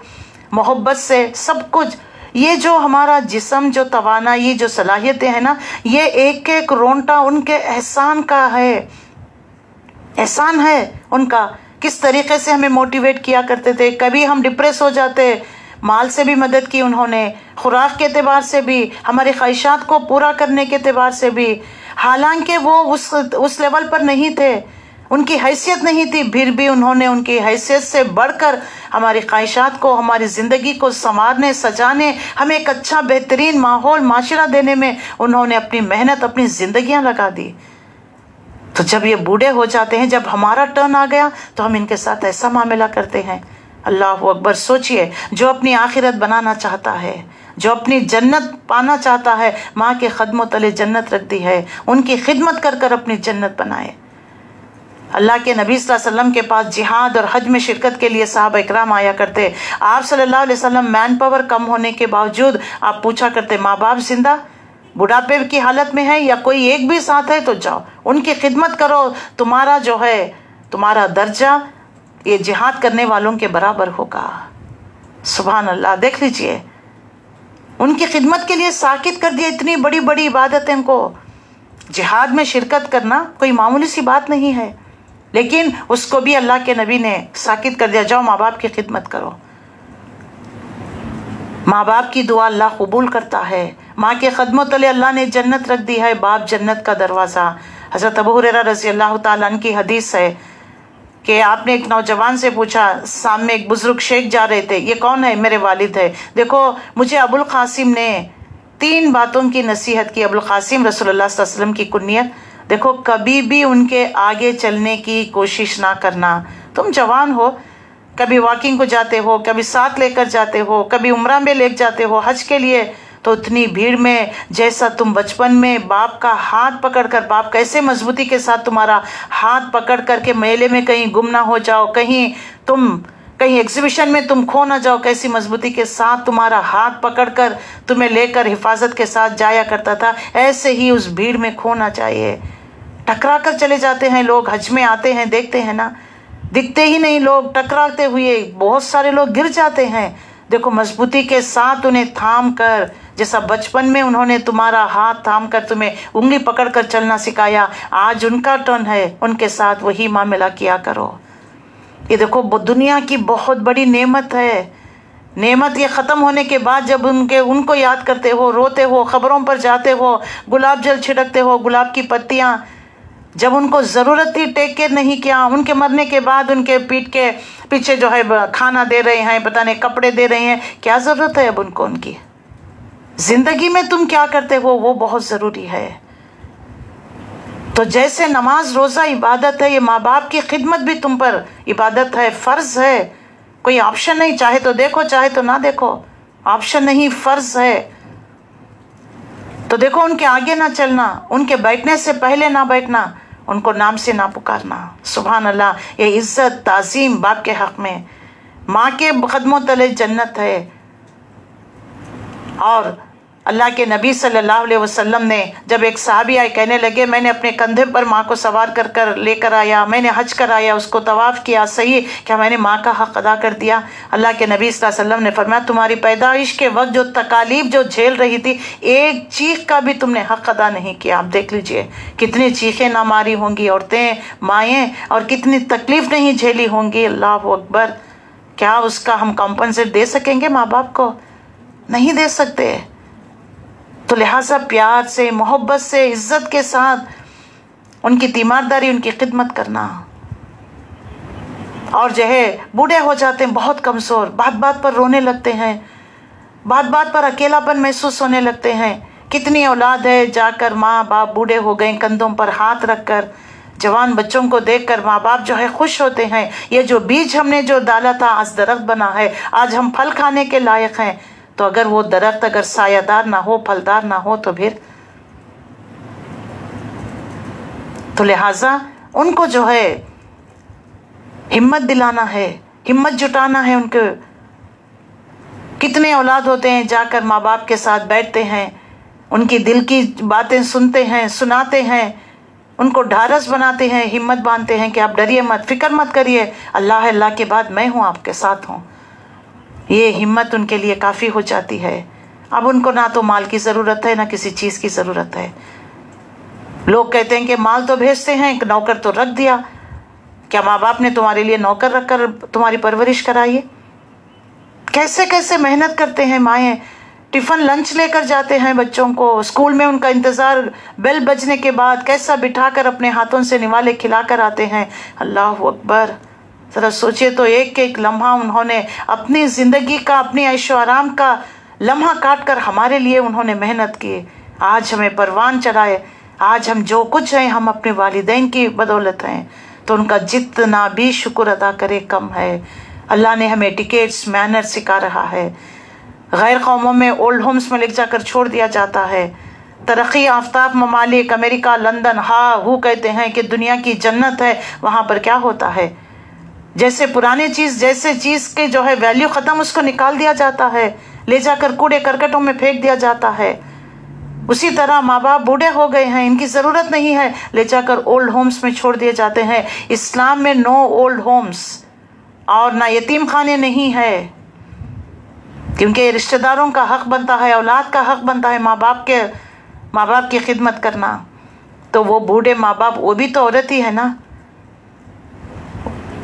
محبت سے، سب کچھ. یہ جو ہمارا جسم، جو توانائی، جو صلاحیتیں ہیں نا، یہ ایک ایک رونٹا ان کے احسان کا ہے. احسان ہے ان کا. کس طریقے سے ہمیں موٹیویٹ کیا کرتے تھے. کبھی ہم ڈپریس ہو جاتے، مال سے بھی مدد کی انہوں نے، خوراک کے اعتبار سے بھی، ہماری خواہشات کو پورا کرنے کے اعتبار سے بھی. حالانکہ وہ اس لیول پر نہیں تھے، ان کی حیثیت نہیں تھی، پھر بھی انہوں نے ان کی حیثیت سے بڑھ کر ہماری خواہشات کو، ہماری زندگی کو سنوارنے، سجانے، ہمیں ایک اچھا بہترین ماحول، معاشرہ دینے میں انہوں نے اپنی محنت، اپنی زندگیاں لگا دی. تو جب یہ بوڑھے ہو جاتے ہیں، جب ہمارا ٹرن آ گیا، تو ہم ان کے ساتھ ایسا معاملہ کرتے ہیں. اللہ اکبر. سوچئے، جو اپنی آخرت بنانا چاہتا ہے، جو اپنی جنت پانا چاہتا ہے، ماں کے قدموں تلے جنت رکھ دی ہے. ان کی خدمت کر کر اپنی جنت بنائے. اللہ کے نبی صلی اللہ علیہ وسلم کے پاس جہاد اور حج میں شرکت کے لیے صحابہ اکرام آیا کرتے. آپ صلی اللہ علیہ وسلم مین پاور کم ہونے کے باوجود آپ پوچھا کرتے، ماں باپ زندہ، بڑھاپے کی حالت میں ہے، یا کوئی ایک بھی ساتھ ہے تو جاؤ ان کی خدمت کرو، تمہارا جو ہے تمہارا درجہ یہ جہاد کرنے والوں کے برابر ہوگا. سبحان اللہ. دیکھ لیجئے، ان کی خدمت کے لیے ساکت کر دیا. اتنی بڑی بڑی عبادتیں کو، جہاد میں شرکت کرنا کوئی معمولی سی بات نہیں ہے. لیکن اس کو بھی اللہ کے نبی نے ساکت کر دیا، جاؤ ماں باپ کی خدمت کرو۔ ماں باپ کی دعا اللہ قبول کرتا ہے، ماں کے قدموں تلے اللہ نے جنت رکھ دی ہے، باپ جنت کا دروازہ۔ حضرت ابو ہریرہ رضی اللہ تعالیٰ عنہ کی حدیث ہے کہ آپ نے ایک نوجوان سے پوچھا، سامنے ایک بزرگ شیخ جا رہے تھے، یہ کون ہے؟ میرے والد ہے۔ دیکھو مجھے ابو القاسم نے 3 باتوں کی نصیحت کی۔ ابو القاسم رسول اللہ صلی اللہ علیہ وسلم کی کنیت۔ دیکھو کبھی بھی ان کے آگے چلنے کی کوشش نہ کرنا۔ تم جوان ہو، کبھی واکنگ کو جاتے ہو، کبھی ساتھ لے کر جاتے ہو، کبھی عمرہ میں لے جاتے ہو حج کے لیے، تو اتنی بھیڑ میں جیسا تم بچپن میں باپ کا ہاتھ پکڑ کر، باپ کیسے مضبوطی کے ساتھ تمہارا ہاتھ پکڑ کر کے میلے میں کہیں گم نہ ہو جاؤ، کہیں ایگزیبیشن میں تم کھو نہ جاؤ، کیسی مضبوطی کے ساتھ تمہارا ہاتھ پکڑ کر تمہیں لے کر حفاظت کے ساتھ جایا کرتا تھا، ایسے ہی اس بھیڑ میں کھونا چاہیے۔ ٹکرا کر چلے جاتے ہیں لوگ، حج میں آتے ہیں دیکھتے ہیں نا، دکھتے ہی نہیں لوگ، ٹکراتے ہوئے بہت سارے لوگ گر جاتے ہیں۔ دیکھو مضبوطی کے ساتھ انہیں تھام کر، جیسا بچپن میں انہوں نے تمہارا ہاتھ تھام کر تمہیں انگلی پکڑ کر چلنا سکھایا، آج ان کا ٹرن ہے، ان کے ساتھ وہی معاملہ کیا کرو۔ یہ دیکھو دنیا کی بہت بڑی نعمت ہے۔ نعمت یہ ختم ہونے کے بعد جب ان کو یاد کرتے ہو، روتے ہو، خبروں پر جاتے ہو، گلاب جل چھڑکتے ہو، گلاب کی پتیاں، جب ان کو ضرورت تھی ٹیک کیئر نہیں کیا، ان کے مرنے کے بعد ان کے پیٹ کے پیچھے جو ہے کھانا دے رہے ہیں، پتہ نہیں کپڑے دے رہے ہیں، کیا ضرورت ہے اب ان کو؟ ان کی زندگی میں تم کیا کرتے ہو وہ بہت ضروری ہے۔ تو جیسے نماز روزہ عبادت ہے، یہ ماں باپ کی خدمت بھی تم پر عبادت ہے، فرض ہے، کوئی آپشن نہیں، چاہے تو دیکھو چاہے تو نہ دیکھو، آپشن نہیں، فرض ہے۔ تو دیکھو ان کے آگے نہ چلنا، ان کے بیٹھنے سے پہلے نہ بیٹھنا، ان کو نام سے نہ پکارنا۔ سبحان اللہ، یہ عزت تعظیم باپ کے حق میں، ماں کے قدموں تلے جنت ہے۔ اور اللہ کے نبی صلی اللہ علیہ وسلم نے جب ایک صحابی آئے، کہنے لگے میں نے اپنے کندھے پر ماں کو سوار کر لے کر آیا، میں نے حج کرایا، اس کو طواف کیا، صحیح کیا میں نے ماں کا حق ادا کر دیا؟ اللہ کے نبی صلی اللہ علیہ وسلم نے فرمایا تمہاری پیدائش کے وقت جو تکالیف جو جھیل رہی تھی، ایک چیخ کا بھی تم نے حق ادا نہیں کیا۔ آپ دیکھ لیجئے کتنی چیخیں نہ ماری ہوں گی عورتیں، مائیں، اور کتنی تکلیف نہیں جھیلی ہوں گی۔ اللہ اکبر، کیا اس کا ہم کمپنسیٹ دے سکیں گے ماں باپ کو؟ نہیں دے سکتے۔ تو لہٰذا پیار سے، محبت سے، عزت کے ساتھ ان کی تیمارداری، ان کی خدمت کرنا۔ اور جو ہے بوڑھے ہو جاتے ہیں بہت کمزور، بات بات پر رونے لگتے ہیں، بات بات پر اکیلا پن محسوس ہونے لگتے ہیں۔ کتنی اولاد ہے جا کر ماں باپ بوڑھے ہو گئے، کندھوں پر ہاتھ رکھ کر جوان بچوں کو دیکھ کر ماں باپ جو ہے خوش ہوتے ہیں، یہ جو بیج ہم نے جو ڈالا تھا آج درخت بنا ہے، آج ہم پھل کھانے کے لائق ہیں۔ تو اگر وہ درخت اگر سایہ دار نہ ہو، پھلدار نہ ہو، تو پھر تو لہٰذا ان کو جو ہے ہمت دلانا ہے، ہمت جٹانا ہے۔ ان کے کتنے اولاد ہوتے ہیں جا کر ماں باپ کے ساتھ بیٹھتے ہیں، ان کی دل کی باتیں سنتے ہیں، سناتے ہیں، ان کو ڈھارس بناتے ہیں، ہمت باندھتے ہیں کہ آپ ڈریے مت، فکر مت کریے، اللہ ہے، اللہ کے بعد میں ہوں، آپ کے ساتھ ہوں۔ یہ ہمت ان کے لیے کافی ہو جاتی ہے۔ اب ان کو نہ تو مال کی ضرورت ہے، نہ کسی چیز کی ضرورت ہے۔ لوگ کہتے ہیں کہ مال تو بھیجتے ہیں، نوکر تو رکھ دیا۔ کیا ماں باپ نے تمہارے لیے نوکر رکھ کر تمہاری پرورش کرائی ہے؟ کیسے کیسے محنت کرتے ہیں مائیں، ٹفن لنچ لے کر جاتے ہیں بچوں کو، اسکول میں ان کا انتظار بیل بجنے کے بعد کیسا بٹھا کر اپنے ہاتھوں سے نوالے کھلا کر آتے ہیں۔ اللہ اکبر، ذرا سوچے تو ایک ایک لمحہ انہوں نے اپنی زندگی کا، اپنی عیش و آرام کا لمحہ کاٹ کر ہمارے لیے انہوں نے محنت کی، آج ہمیں پروان چڑھائے، آج ہم جو کچھ ہیں ہم اپنے والدین کی بدولت ہیں، تو ان کا جتنا بھی شکر ادا کرے کم ہے۔ اللہ نے ہمیں ٹکٹس، مینر سکھا رہا ہے۔ غیر قوموں میں اولڈ ہومز میں لے جا کر چھوڑ دیا جاتا ہے۔ ترقی یافتہ ممالک امریکہ، لندن، وہ کہتے ہیں کہ دنیا کی جنت ہے، وہاں پر کیا ہوتا ہے؟ جیسے پرانے چیز، جیسے چیز کے جو ہے ویلیو ختم، اس کو نکال دیا جاتا ہے، لے جا کر کوڑے کرکٹوں میں پھینک دیا جاتا ہے۔ اسی طرح ماں باپ بوڑھے ہو گئے ہیں، ان کی ضرورت نہیں ہے، لے جا کر اولڈ ہومز میں چھوڑ دیے جاتے ہیں۔ اسلام میں نو اولڈ ہومز اور نہ یتیم خانے نہیں ہے، کیونکہ رشتہ داروں کا حق بنتا ہے، اولاد کا حق بنتا ہے ماں باپ کی خدمت کرنا۔ تو وہ بوڑھے ماں باپ، وہ بھی تو عورت ہی ہے نا،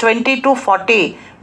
20 to 40,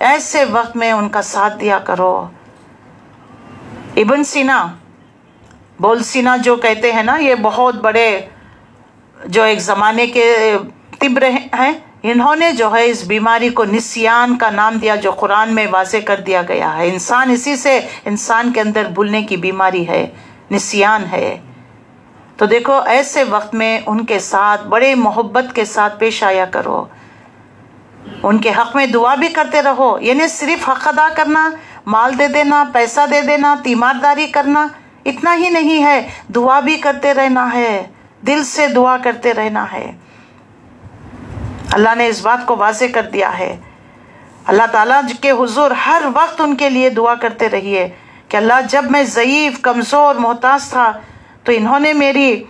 ایسے وقت میں ان کا ساتھ دیا کرو۔ ابن سینا، بول سینا جو کہتے ہیں نا، یہ بہت بڑے جو ایک زمانے کے طب ہیں، انہوں نے جو ہے اس بیماری کو نسیان کا نام دیا، جو قرآن میں واضح کر دیا گیا ہے۔ انسان اسی سے، انسان کے اندر بھولنے کی بیماری ہے، نسیان ہے۔ تو دیکھو ایسے وقت میں ان کے ساتھ بڑے محبت کے ساتھ پیش آیا کرو، ان کے حق میں دعا بھی کرتے رہو۔ یعنی صرف حق ادا کرنا، مال دے دینا، پیسہ دے دینا، تیمارداری کرنا، اتنا ہی نہیں ہے، دعا بھی کرتے رہنا ہے، دل سے دعا کرتے رہنا ہے۔ اللہ نے اس بات کو واضح کر دیا ہے۔ اللہ تعالیٰ کے حضور ہر وقت ان کے لیے دعا کرتے رہیے کہ اللہ جب میں ضعیف، کمزور، محتاج تھا تو انہوں نے میری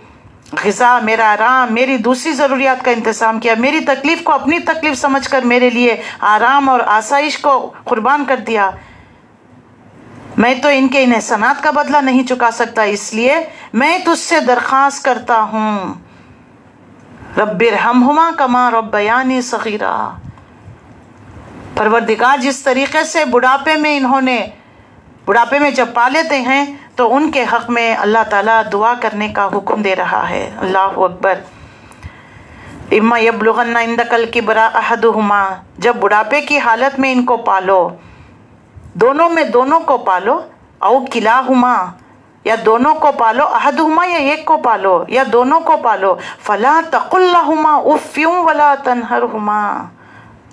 غذا، میرا آرام، میری دوسری ضروریات کا انتظام کیا، میری تکلیف کو اپنی تکلیف سمجھ کر میرے لیے آرام اور آسائش کو قربان کر دیا۔ میں تو ان کے ان احسانات کا بدلہ نہیں چکا سکتا، اس لیے میں تجھ سے درخواست کرتا ہوں رب ارحمہما کما ربیانی صغیرا۔ پروردگار جس طریقے سے بڑھاپے میں جب پا لیتے ہیں تو ان کے حق میں اللہ تعالیٰ دعا کرنے کا حکم دے رہا ہے۔ اللہ اکبر۔ اما یبلغن عندک الکبر احدہما، جب بڑھاپے کی حالت میں ان کو پالو، دونوں کو پالو، او کلاہما، یا دونوں کو پالو، احدہما یا ایک کو پالو، یا دونوں کو پالو، فلا تقل لہما اف ولا تنہرہما،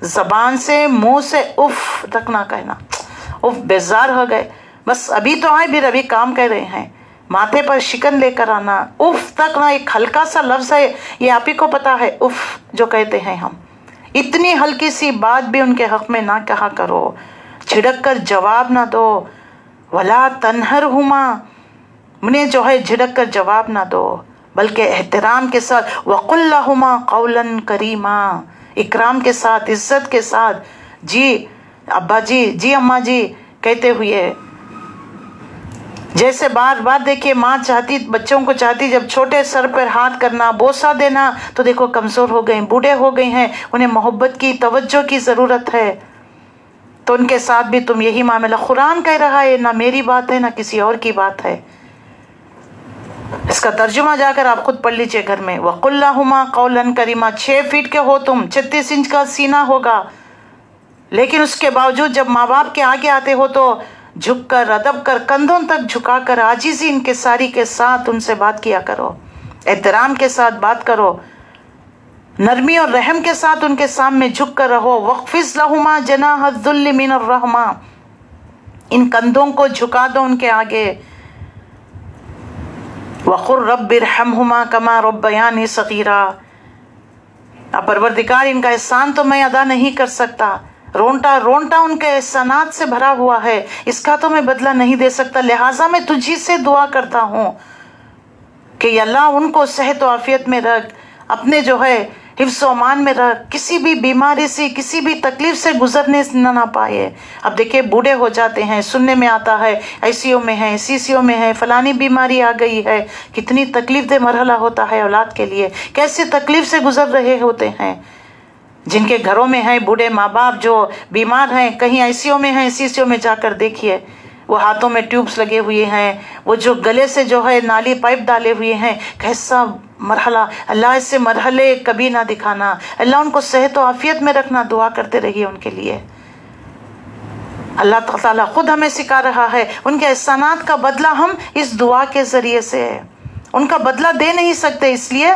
زبان سے، منہ سے اف تک نہ کہنا، اف بیزار ہو گئے، بس ابھی تو آئے، پھر ابھی کام کر رہے ہیں، ماتھے پر شکن لے کر آنا، اف تک نہ، ایک ہلکا سا لفظ ہے، یہ آپ ہی کو پتا ہے، اف جو کہتے ہیں ہم، اتنی ہلکی سی بات بھی ان کے حق میں نہ کہا کرو، جھڑک کر جواب نہ دو، ولا تنہرہما، انہیں جو ہے جھڑک کر جواب نہ دو، بلکہ احترام کے ساتھ، وَقُلْ لَهُمَا قَوْلًا كَرِيمًا، اکرام کے ساتھ، عزت کے ساتھ، جی ابا جی، جی اماں جی کہتے ہوئے۔ جیسے بار بار دیکھیے ماں چاہتی، بچوں کو چاہتی جب چھوٹے سر پر ہاتھ کرنا، بوسہ دینا، تو دیکھو کمزور ہو گئے، بوڑھے ہو گئے ہیں، انہیں محبت کی، توجہ کی ضرورت ہے، تو ان کے ساتھ بھی تم یہی معاملہ۔ قرآن کہہ رہا ہے، نہ میری بات ہے نہ کسی اور کی بات ہے۔ اس کا ترجمہ جا کر آپ خود پڑھ لیجئے گھر میں۔ وَقُلْ لَهُمَا قَوْلًا كَرِيمًا، 6 فٹ کے ہو تم، 36 انچ کا سینہ ہوگا، لیکن اس کے باوجود جب ماں باپ کے آگے آتے ہو تو جھک کر، ادب کر، کندھوں تک جھکا کر، عاجزی انکساری کے ساتھ ان سے بات کیا کرو، احترام کے ساتھ بات کرو، نرمی اور رحم کے ساتھ ان کے سامنے جھک کر رہو۔ وَاخْفِضْ لَهُمَا جَنَاحَ الذُّلِّ مِنَ الرَّحْمَةِ، ان کندھوں کو جھکا دو ان کے آگے۔ وَقُلْ رَبِّ ارْحَمْهُمَا كَمَا رَبَّيَانِي صَغِيرًا، پروردگار ان کا احسان تو میں ادا نہیں کر سکتا، رونٹا رونٹا ان کے احسانات سے بھرا ہوا ہے، اس کا تو میں بدلہ نہیں دے سکتا، لہٰذا میں تجھی سے دعا کرتا ہوں کہ یا اللہ ان کو صحت و عافیت میں رکھ، اپنے جو ہے حفظ و امان میں رکھ، کسی بھی بیماری سے، کسی بھی تکلیف سے گزرنے نہ پائے۔ اب دیکھیں بوڑھے ہو جاتے ہیں، سننے میں آتا ہے ICU میں ہے، CCO میں ہے، فلانی بیماری آ گئی ہے، کتنی تکلیف دہ مرحلہ ہوتا ہے اولاد کے لیے، کیسے تکلیف سے گزر رہے ہوتے ہیں۔ جن کے گھروں میں ہیں بوڑھے ماں باپ جو بیمار ہیں، کہیں ICU میں ہیں، CCO میں جا کر دیکھیے، وہ ہاتھوں میں ٹیوبز لگے ہوئے ہیں، وہ جو گلے سے جو ہے نالی پائپ ڈالے ہوئے ہیں، کیسا مرحلہ۔ اللہ ایسے مرحلے کبھی نہ دکھانا، اللہ ان کو صحت و عافیت میں رکھنا، دعا کرتے رہیے ان کے لیے۔ اللہ تعالیٰ خود ہمیں سکھا رہا ہے، ان کے احسانات کا بدلہ ہم اس دعا کے ذریعے سے ان کا بدلہ دے نہیں سکتے، اس لیے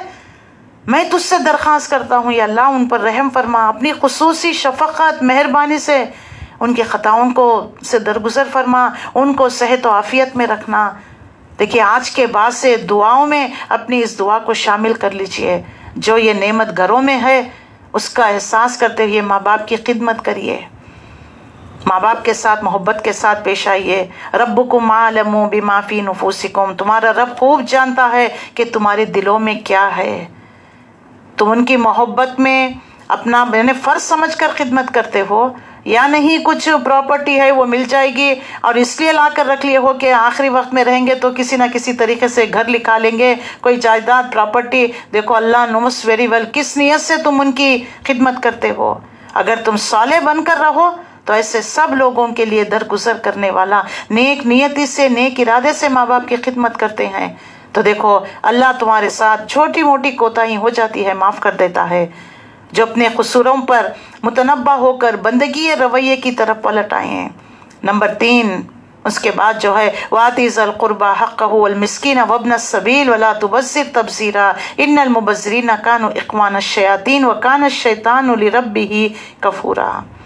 میں تجھ سے درخواست کرتا ہوں یا اللہ ان پر رحم فرما، اپنی خصوصی شفقت، مہربانی سے ان کے خطاؤں کو سے درگزر فرما، ان کو صحت و عافیت میں رکھنا۔ دیکھیے آج کے بعد سے دعاؤں میں اپنی اس دعا کو شامل کر لیجئے، جو یہ نعمت گھروں میں ہے اس کا احساس کرتے ہوئے ماں باپ کی خدمت کریے، ماں باپ کے ساتھ محبت کے ساتھ پیش آئیے۔ ربکم اعلم بما فی نفوسکم، تمہارا رب خوب جانتا ہے کہ تمہارے دلوں میں کیا ہے، تم ان کی محبت میں اپنا فرض سمجھ کر خدمت کرتے ہو، یا نہیں کچھ پراپرٹی ہے وہ مل جائے گی اور اس لیے لا کر رکھ لیے ہو کہ آخری وقت میں رہیں گے تو کسی نہ کسی طریقے سے گھر لکھا لیں گے، کوئی جائیداد پراپرٹی۔ دیکھو اللہ نوز ویری ویل کس نیت سے تم ان کی خدمت کرتے ہو۔ اگر تم صالح بن کر رہو تو ایسے سب لوگوں کے لیے درگزر کرنے والا، نیک نیتی سے نیک ارادے سے ماں باپ کی خدمت کرتے ہیں، تو دیکھو اللہ تمہارے ساتھ چھوٹی موٹی کوتاہی ہو جاتی ہے معاف کر دیتا ہے۔ جو اپنے قصوروں پر متنبہ ہو کر بندگی رویے کی طرف پلٹ آئے ہیں۔ نمبر 3 اس کے بعد جو ہے وَآتِ ذَا الْقُرْبَى حَقَّهُ وَالْمِسْكِينَ وَابْنَ السَّبِيلِ وَلَا تُبَذِّرْ تَبْذِيرًا إِنَّ الْمُبَذِّرِينَ كَانُوا إِخْوَانَ الشَّيَاطِينِ وَكَانَ الشَّيْطَانُ لِرَبِّهِ كَفُورًا۔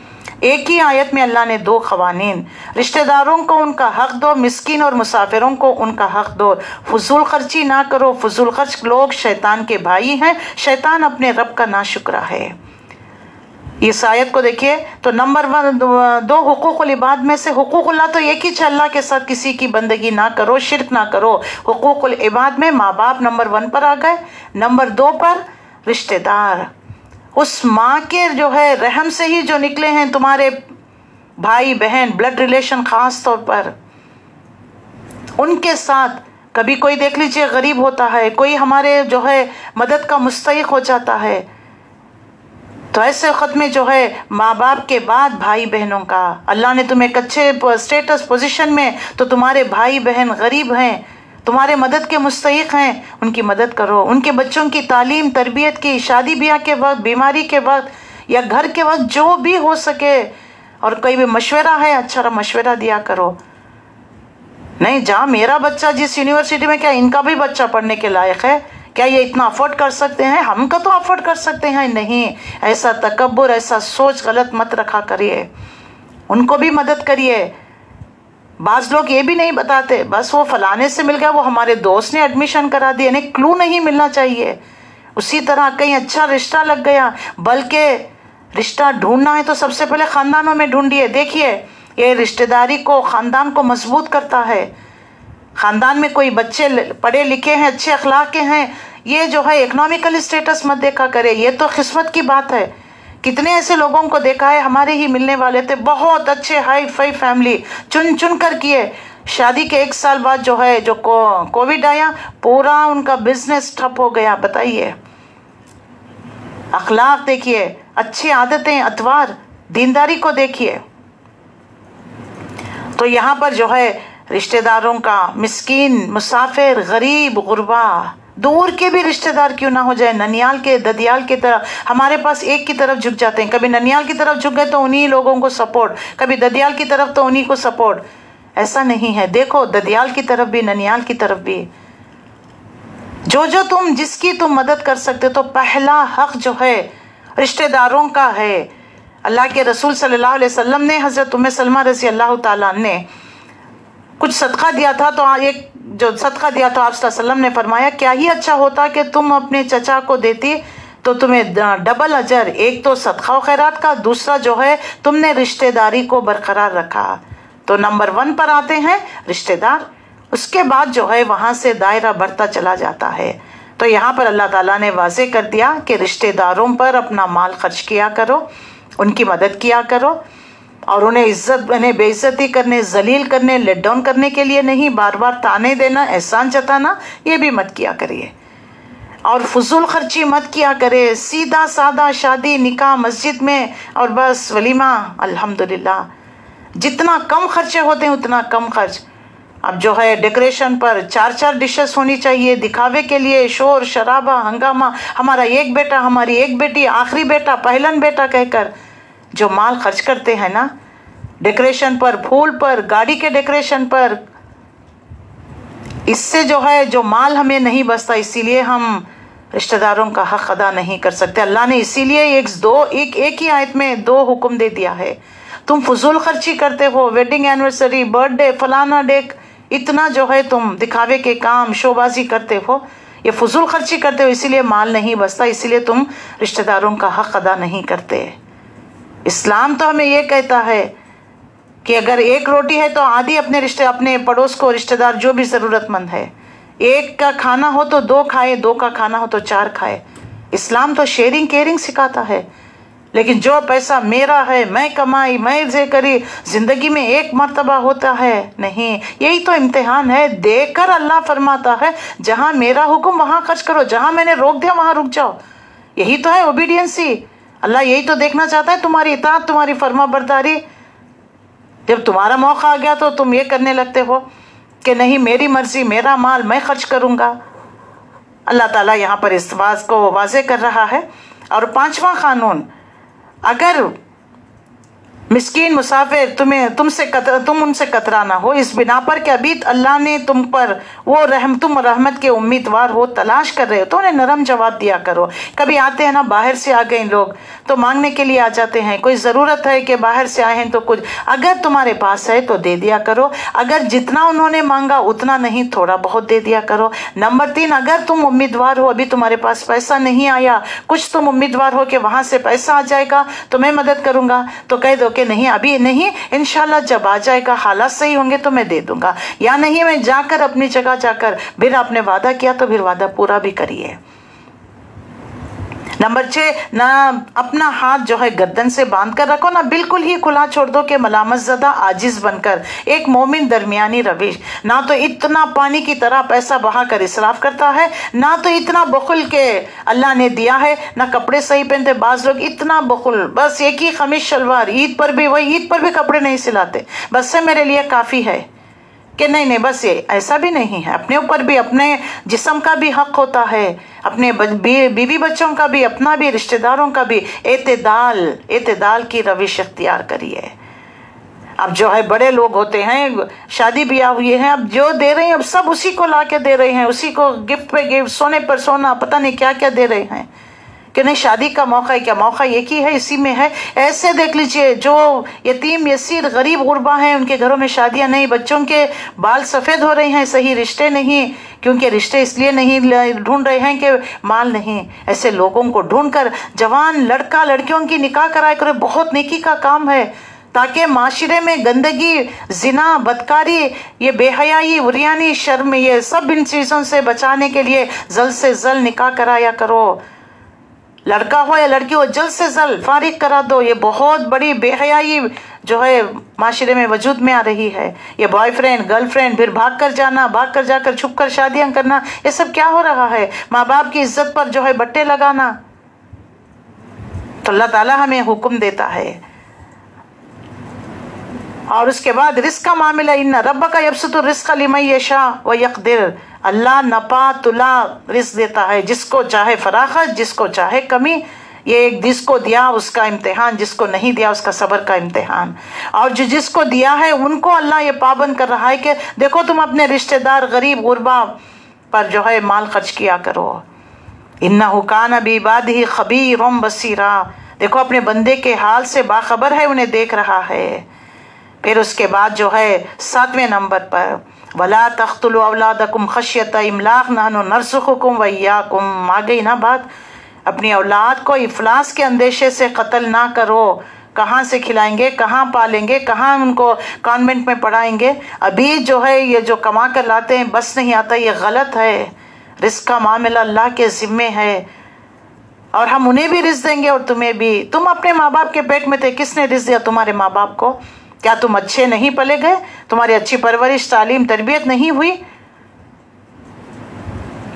ایک ہی آیت میں اللہ نے 2 قوانین، رشتہ داروں کو ان کا حق دو، مسکین اور مسافروں کو ان کا حق دو، فضول خرچی نہ کرو۔ فضول خرچ لوگ شیطان کے بھائی ہیں، شیطان اپنے رب کا ناشکرا ہے۔ اس آیت کو دیکھیے تو نمبر 2 حقوق العباد میں سے حقوق اللہ تو ایک ہی ہے، اللہ کے ساتھ کسی کی بندگی نہ کرو، شرک نہ کرو۔ حقوق العباد میں ماں باپ نمبر 1 پر آ گئے، نمبر 2 پر رشتہ دار۔ اس ماں کے جو ہے رحم سے ہی جو نکلے ہیں تمہارے بھائی بہن، بلڈ ریلیشن، خاص طور پر ان کے ساتھ کبھی کوئی دیکھ لیجئے غریب ہوتا ہے، کوئی ہمارے جو ہے مدد کا مستحق ہو جاتا ہے، تو ایسے وقت میں جو ہے ماں باپ کے بعد بھائی بہنوں کا، اللہ نے تمہیں ایک اچھے اسٹیٹس پوزیشن میں، تو تمہارے بھائی بہن غریب ہیں، تمہارے مدد کے مستحق ہیں، ان کی مدد کرو۔ ان کے بچوں کی تعلیم تربیت کی، شادی بیاہ کے وقت، بیماری کے وقت یا گھر کے وقت جو بھی ہو سکے، اور کوئی بھی مشورہ ہے اچھا مشورہ دیا کرو۔ نہیں جہاں میرا بچہ جس یونیورسٹی میں، کیا ان کا بھی بچہ پڑھنے کے لائق ہے؟ کیا یہ اتنا افورڈ کر سکتے ہیں؟ ہم کا تو افورڈ کر سکتے ہیں نہیں۔ ایسا تکبر، ایسا سوچ غلط مت رکھا کریے، ان کو بھی مدد کریے۔ بعض لوگ یہ بھی نہیں بتاتے بس وہ فلانے سے مل گیا، وہ ہمارے دوست نے ایڈمیشن کرا دیا، یعنی کلو نہیں ملنا چاہیے۔ اسی طرح کہیں اچھا رشتہ لگ گیا، بلکہ رشتہ ڈھونڈنا ہے تو سب سے پہلے خاندانوں میں ڈھونڈیے۔ دیکھیے یہ رشتہ داری کو، خاندان کو مضبوط کرتا ہے۔ خاندان میں کوئی بچے پڑھے لکھے ہیں، اچھے اخلاق کے ہیں، یہ جو ہے اکنامیکل اسٹیٹس مت دیکھا کرے، یہ تو قسمت کی بات ہے۔ کتنے ایسے لوگوں کو دیکھا ہے، ہمارے ہی ملنے والے تھے، بہت اچھے ہائی فائی فیملی، چن چن کر کیے، شادی کے 1 سال بعد جو ہے جو کووڈ آیا، پورا ان کا بزنس ٹھپ ہو گیا۔ بتائیے اخلاق دیکھیے، اچھی عادتیں، اطوار، دینداری کو دیکھیے۔ تو یہاں پر جو ہے رشتہ داروں کا، مسکین، مسافر، غریب، غربا، دور کے بھی رشتہ دار کیوں نہ ہو جائے، ننیال کے، ددیال کی طرف، ہمارے پاس ایک کی طرف جھک جاتے ہیں، کبھی ننیال کی طرف جھک گئے تو انہی لوگوں کو سپورٹ، کبھی ددیال کی طرف تو انہی کو سپورٹ۔ ایسا نہیں ہے، دیکھو ددیال کی طرف بھی، ننیال کی طرف بھی، جو تم جس کی تم مدد کر سکتے، تو پہلا حق جو ہے رشتہ داروں کا ہے۔ اللہ کے رسول صلی اللہ علیہ وسلم نے حضرت ام سلمہ رضی اللہ تعالیٰ نے کچھ صدقہ دیا تھا، تو ایک جو صدقہ دیا تو آپ صلی اللہ علیہ وسلم نے فرمایا کیا ہی اچھا ہوتا کہ تم اپنے چچا کو دیتی تو تمہیں ڈبل اجر، ایک تو صدقہ و خیرات کا، دوسرا جو ہے تم نے رشتہ داری کو برقرار رکھا۔ تو نمبر 1 پر آتے ہیں رشتہ دار، اس کے بعد جو ہے وہاں سے دائرہ بڑھتا چلا جاتا ہے۔ تو یہاں پر اللہ تعالیٰ نے واضح کر دیا کہ رشتہ داروں پر اپنا مال خرچ کیا کرو، ان کی مدد کیا کرو، اور انہیں انہیں بے عزتی کرنے، ذلیل کرنے، لیٹ ڈاؤن کرنے کے لیے نہیں، بار بار تانے دینا، احسان جتانا، یہ بھی مت کیا کریے۔ اور فضول خرچی مت کیا کرے، سیدھا سادہ شادی نکاح مسجد میں اور بس ولیمہ، الحمدللہ جتنا کم خرچے ہوتے ہیں اتنا کم خرچ۔ اب جو ہے ڈیکوریشن پر 4 ڈشز ہونی چاہیے، دکھاوے کے لیے شور شرابہ ہنگامہ، ہمارا ایک بیٹا، ہماری ایک بیٹی، آخری بیٹا، پہلن بیٹا کہہ کر جو مال خرچ کرتے ہیں نا ڈیکوریشن پر، پھول پر، گاڑی کے ڈیکوریشن پر، اس سے جو ہے جو مال ہمیں نہیں بچتا، اسی لیے ہم رشتہ داروں کا حق ادا نہیں کر سکتے۔ اللہ نے اسی لیے ایک ہی آیت میں 2 حکم دے دیا ہے۔ تم فضول خرچی کرتے ہو، ویڈنگ اینیورسری، برتھ ڈے، فلانا ڈے، اتنا جو ہے تم دکھاوے کے کام، شو بازی کرتے ہو، یہ فضول خرچی کرتے ہو، اسی لیے مال نہیں بچتا، اسی لیے تم رشتہ داروں کا حق ادا نہیں کرتے۔ اسلام تو ہمیں یہ کہتا ہے کہ اگر 1 روٹی ہے تو آدھی اپنے پڑوس کو، رشتہ دار جو بھی ضرورت مند ہے، 1 کا کھانا ہو تو 2 کھائے، 2 کا کھانا ہو تو 4 کھائے۔ اسلام تو شیئرنگ کیئرنگ سکھاتا ہے۔ لیکن جو پیسہ میرا ہے، میں کمائی، میں زے کری، زندگی میں 1 مرتبہ ہوتا ہے، نہیں، یہی تو امتحان ہے۔ دے کر اللہ فرماتا ہے جہاں میرا حکم وہاں خرچ کرو، جہاں میں نے روک دیا وہاں رک جاؤ، یہی تو ہے اوبیڈینسی۔ اللہ یہی تو دیکھنا چاہتا ہے، تمہاری اطاعت، تمہاری فرما برداری۔ جب تمہارا موقع آ گیا تو تم یہ کرنے لگتے ہو کہ نہیں میری مرضی، میرا مال میں خرچ کروں گا۔ اللہ تعالیٰ یہاں پر اس بات کو واضح کر رہا ہے۔ اور 5واں قانون، اگر مسکین مسافر تم ان سے کترانا ہو اس بنا پر کہ ابھی اللہ نے تم پر وہ تم رحمت کے امیدوار ہو، تلاش کر رہے ہو، تو انہیں نرم جواب دیا کرو۔ کبھی آتے ہیں نا، باہر سے آ گئے لوگ تو مانگنے کے لیے آ جاتے ہیں، کوئی ضرورت ہے کہ باہر سے آئے ہیں تو کچھ اگر تمہارے پاس ہے تو دے دیا کرو، اگر جتنا انہوں نے مانگا اتنا نہیں، تھوڑا بہت دے دیا کرو۔ نمبر 3، اگر تم امیدوار ہو، ابھی تمہارے پاس پیسہ نہیں آیا، کچھ تم امیدوار ہو کہ وہاں سے پیسہ آ جائے گا تو میں مدد کروں گا، تو کہہ دو کہ نہیں ابھی نہیں، انشاءاللہ جب آ جائے گا، حالات صحیح ہوں گے تو میں دے دوں گا، یا نہیں میں جا کر اپنی جگہ جا کر پھر آپ نے وعدہ کیا تو پھر وعدہ پورا بھی کریے۔ نمبر 6، نہ اپنا ہاتھ جو ہے گردن سے باندھ کر رکھو، نہ بالکل ہی کھلا چھوڑ دو کہ ملامت زدہ عاجز بن کر۔ ایک مومن درمیانی روش، نہ تو اتنا پانی کی طرح پیسہ بہا کر اسراف کرتا ہے، نہ تو اتنا بخل کہ اللہ نے دیا ہے، نہ کپڑے صحیح پہنتے۔ بعض لوگ اتنا بخل، بس ایک ہی قمیص شلوار، عید پر بھی کپڑے نہیں سلاتے، بس سے میرے لیے کافی ہے، کہ نہیں بس یہ ایسا بھی نہیں ہے۔ اپنے اوپر بھی، اپنے جسم کا بھی حق ہوتا ہے، اپنے بیوی بچوں کا بھی، اپنا بھی، رشتہ داروں کا بھی۔ اعتدال کی روش اختیار کریے۔ اب جو ہے بڑے لوگ ہوتے ہیں، شادی بیاہ ہوئی ہے، اب جو دے رہے ہیں اب سب اسی کو لا کے دے رہے ہیں، اسی کو گفٹ پہ گفٹ، سونے پر سونا، پتہ نہیں کیا کیا دے رہے ہیں، کہ نہیں شادی کا موقع ہے، کیا موقع ایک ہی ہے، اسی میں ہے۔ ایسے دیکھ لیجئے جو یتیم یسیر غریب غربا ہیں، ان کے گھروں میں شادیاں نہیں، بچوں کے بال سفید ہو رہے ہیں، صحیح رشتے نہیں، کیونکہ رشتے اس لیے نہیں ڈھونڈ رہے ہیں کہ مال نہیں۔ ایسے لوگوں کو ڈھونڈ کر جوان لڑکا لڑکیوں کی نکاح کرائے کرے، بہت نیکی کا کام ہے، تاکہ معاشرے میں گندگی، زنا، بدکاری، یہ بے حیائی، عریانی، شرم، یہ سب ان چیزوں سے بچانے کے لیے جلد سے جلد نکاح کرایا کرو۔ لڑکا ہو یا لڑکی ہو، جلد سے جلد فارغ کرا دو۔ یہ بہت بڑی بے حیائی جو ہے معاشرے میں وجود میں آ رہی ہے۔ یہ بوائے فرینڈ گرل فرینڈ، پھر بھاگ کر جانا، بھاگ کر جا کر چھپ کر شادیاں کرنا، یہ سب کیا ہو رہا ہے؟ ماں باپ کی عزت پر جو ہے بٹے لگانا۔ تو اللہ تعالیٰ ہمیں حکم دیتا ہے۔ اور اس کے بعد رزق کا معاملہ، ان ربک یبسط الرزق لمن یشاء ویقدر، اللہ نپا تلا رزق دیتا ہے، جس کو چاہے فراخت، جس کو چاہے کمی۔ یہ ایک جس کو دیا اس کا امتحان، جس کو نہیں دیا اس کا صبر کا امتحان۔ اور جس کو دیا ہے ان کو اللہ یہ پابند کر رہا ہے کہ دیکھو تم اپنے رشتہ دار غریب غربا پر جو ہے مال خرچ کیا کرو۔ انہ کان بعبادہ خبیرا بصیرا، دیکھو اپنے بندے کے حال سے باخبر ہے، انہیں دیکھ رہا ہے۔ پھر اس کے بعد جو ہے 7ویں نمبر پر وَلَا تَقْتُلُوا أَوْلَادَكُمْ خَشْيَةَ إِمْلَاقٍ نَحْنُ نَرْزُقُكُمْ وَإِيَّاكُمْ، آ گئی نا بات۔ اپنی اولاد کو افلاس کے اندیشے سے قتل نہ کرو۔ کہاں سے کھلائیں گے، کہاں پالیں گے، کہاں ان کو کانوینٹ میں پڑھائیں گے؟ ابھی جو ہے یہ جو کما کر لاتے ہیں بس نہیں آتا، یہ غلط ہے۔ رزق کا معاملہ اللہ کے ذمے ہے، اور ہم انہیں بھی رزق دیں گے اور تمہیں بھی۔ تم اپنے ماں باپ کے پیٹ میں تھے، کس نے رزق دیا تمہارے ماں باپ کو؟ کیا تم اچھے نہیں پلے گئے؟ تمہاری اچھی پرورش، تعلیم، تربیت نہیں ہوئی؟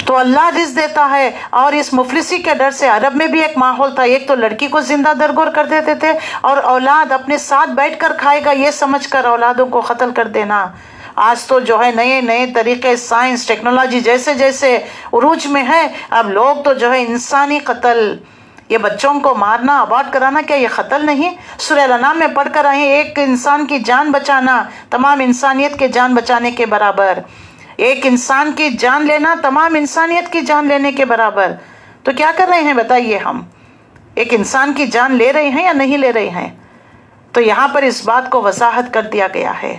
تو اللہ رزق دیتا ہے۔ اور اس مفلسی کے ڈر سے عرب میں بھی ایک ماحول تھا، ایک تو لڑکی کو زندہ درگور کر دیتے تھے، اور اولاد اپنے ساتھ بیٹھ کر کھائے گا یہ سمجھ کر اولادوں کو قتل کر دینا۔ آج تو جو ہے نئے نئے طریقے، سائنس، ٹیکنالوجی جیسے جیسے عروج میں ہے، اب لوگ تو جو ہے انسانی قتل، یہ بچوں کو مارنا، ابارٹ کرانا، کیا یہ قتل نہیں؟ سورہ الانعام میں پڑھ کر آئے، ایک انسان کی جان بچانا تمام انسانیت کے جان بچانے کے برابر، ایک انسان کی جان لینا تمام انسانیت کی جان لینے کے برابر۔ تو کیا کر رہے ہیں بتائیے؟ ہم ایک انسان کی جان لے رہے ہیں یا نہیں لے رہے ہیں؟ تو یہاں پر اس بات کو وضاحت کر دیا گیا ہے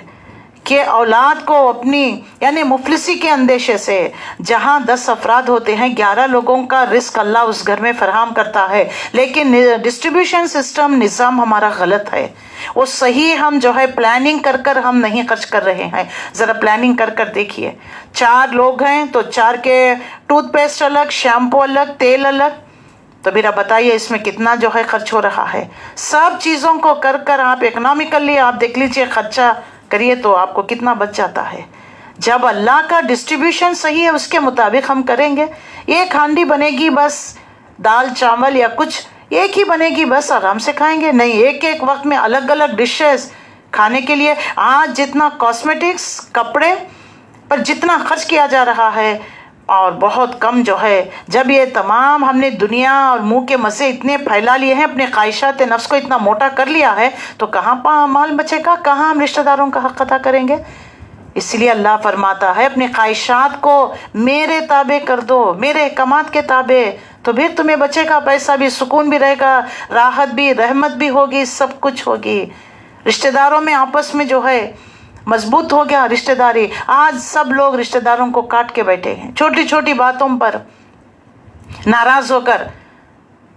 کہ اولاد کو اپنی یعنی مفلسی کے اندیشے سے، جہاں 10 افراد ہوتے ہیں 11 لوگوں کا رزق اللہ اس گھر میں فراہم کرتا ہے، لیکن ڈسٹریبیوشن سسٹم، نظام ہمارا غلط ہے۔ وہ صحیح ہم جو ہے پلاننگ کر کر ہم نہیں خرچ کر رہے ہیں۔ ذرا پلاننگ کر کر دیکھیے، 4 لوگ ہیں تو 4 کے ٹوتھ پیسٹ الگ، شیمپو الگ، تیل الگ، تو پھر آپ بتائیے اس میں کتنا جو ہے خرچ ہو رہا ہے۔ سب چیزوں کو کر کر آپ اکنامیکلی آپ دیکھ لیجئے خرچہ کریے تو آپ کو کتنا بچ جاتا ہے۔ جب اللہ کا ڈسٹریبیوشن صحیح ہے اس کے مطابق ہم کریں گے، ایک ہانڈی بنے گی بس دال چاول یا کچھ ایک ہی بنے گی بس، آرام سے کھائیں گے، نہیں ایک ایک وقت میں الگ الگ ڈشز کھانے کے لیے آج جتنا کاسمیٹکس کپڑے پر جتنا خرچ کیا جا رہا ہے اور بہت کم جو ہے، جب یہ تمام ہم نے دنیا اور منہ کے مزے اتنے پھیلا لیے ہیں، اپنے خواہشات نفس کو اتنا موٹا کر لیا ہے، تو کہاں مال بچے گا، کہاں ہم رشتہ داروں کا حق ادا کریں گے؟ اس لیے اللہ فرماتا ہے اپنے خواہشات کو میرے تابع کر دو، میرے احکامات کے تابع، تو پھر تمہیں بچے گا، پیسہ بھی، سکون بھی رہے گا، راحت بھی، رحمت بھی ہوگی، سب کچھ ہوگی۔ رشتہ داروں میں آپس میں جو ہے مضبوط ہو گیا رشتہ داری۔ آج سب لوگ رشتہ داروں کو کاٹ کے بیٹھے ہیں، چھوٹی چھوٹی باتوں پر ناراض ہو کر،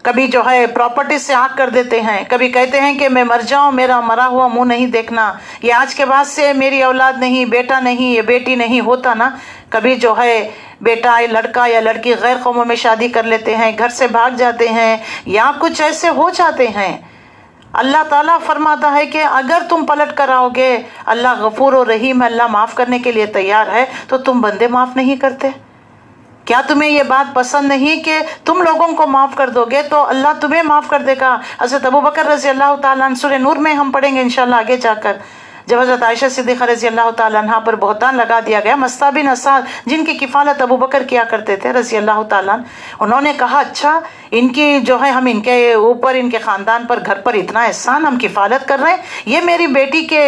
کبھی جو ہے پراپرٹی سے آگ کر دیتے ہیں، کبھی کہتے ہیں کہ میں مر جاؤں، میرا مرا ہوا منہ نہیں دیکھنا، یہ آج کے بعد سے میری اولاد نہیں، بیٹا نہیں، یہ بیٹی نہیں، ہوتا نا۔ کبھی جو ہے بیٹا یا لڑکا یا لڑکی غیر قوموں میں شادی کر لیتے ہیں، گھر سے بھاگ جاتے ہیں، یا کچھ ایسے ہو جاتے ہیں۔ اللہ تعالیٰ فرماتا ہے کہ اگر تم پلٹ کر آؤ گے، اللہ غفور و رحیم ہے، اللہ معاف کرنے کے لیے تیار ہے، تو تم بندے معاف نہیں کرتے؟ کیا تمہیں یہ بات پسند نہیں کہ تم لوگوں کو معاف کر دو گے تو اللہ تمہیں معاف کر دے گا؟ حضرت ابوبکر رضی اللہ تعالیٰ عنہ، سورہ نور میں ہم پڑھیں گے انشاءاللہ آگے جا کر، جب حضرت عائشہ صدیقہ رضی اللہ تعالیٰ عنہ پر بہتان لگا دیا گیا، مصطح بن اسد جن کی کفالت ابوبکر کیا کرتے تھے رضی اللہ تعالیٰ عنہ، انہوں نے کہا اچھا ان کی جو ہے، ہم ان کے اوپر، ان کے خاندان پر، گھر پر اتنا احسان، ہم کفالت کر رہے ہیں، یہ میری بیٹی کے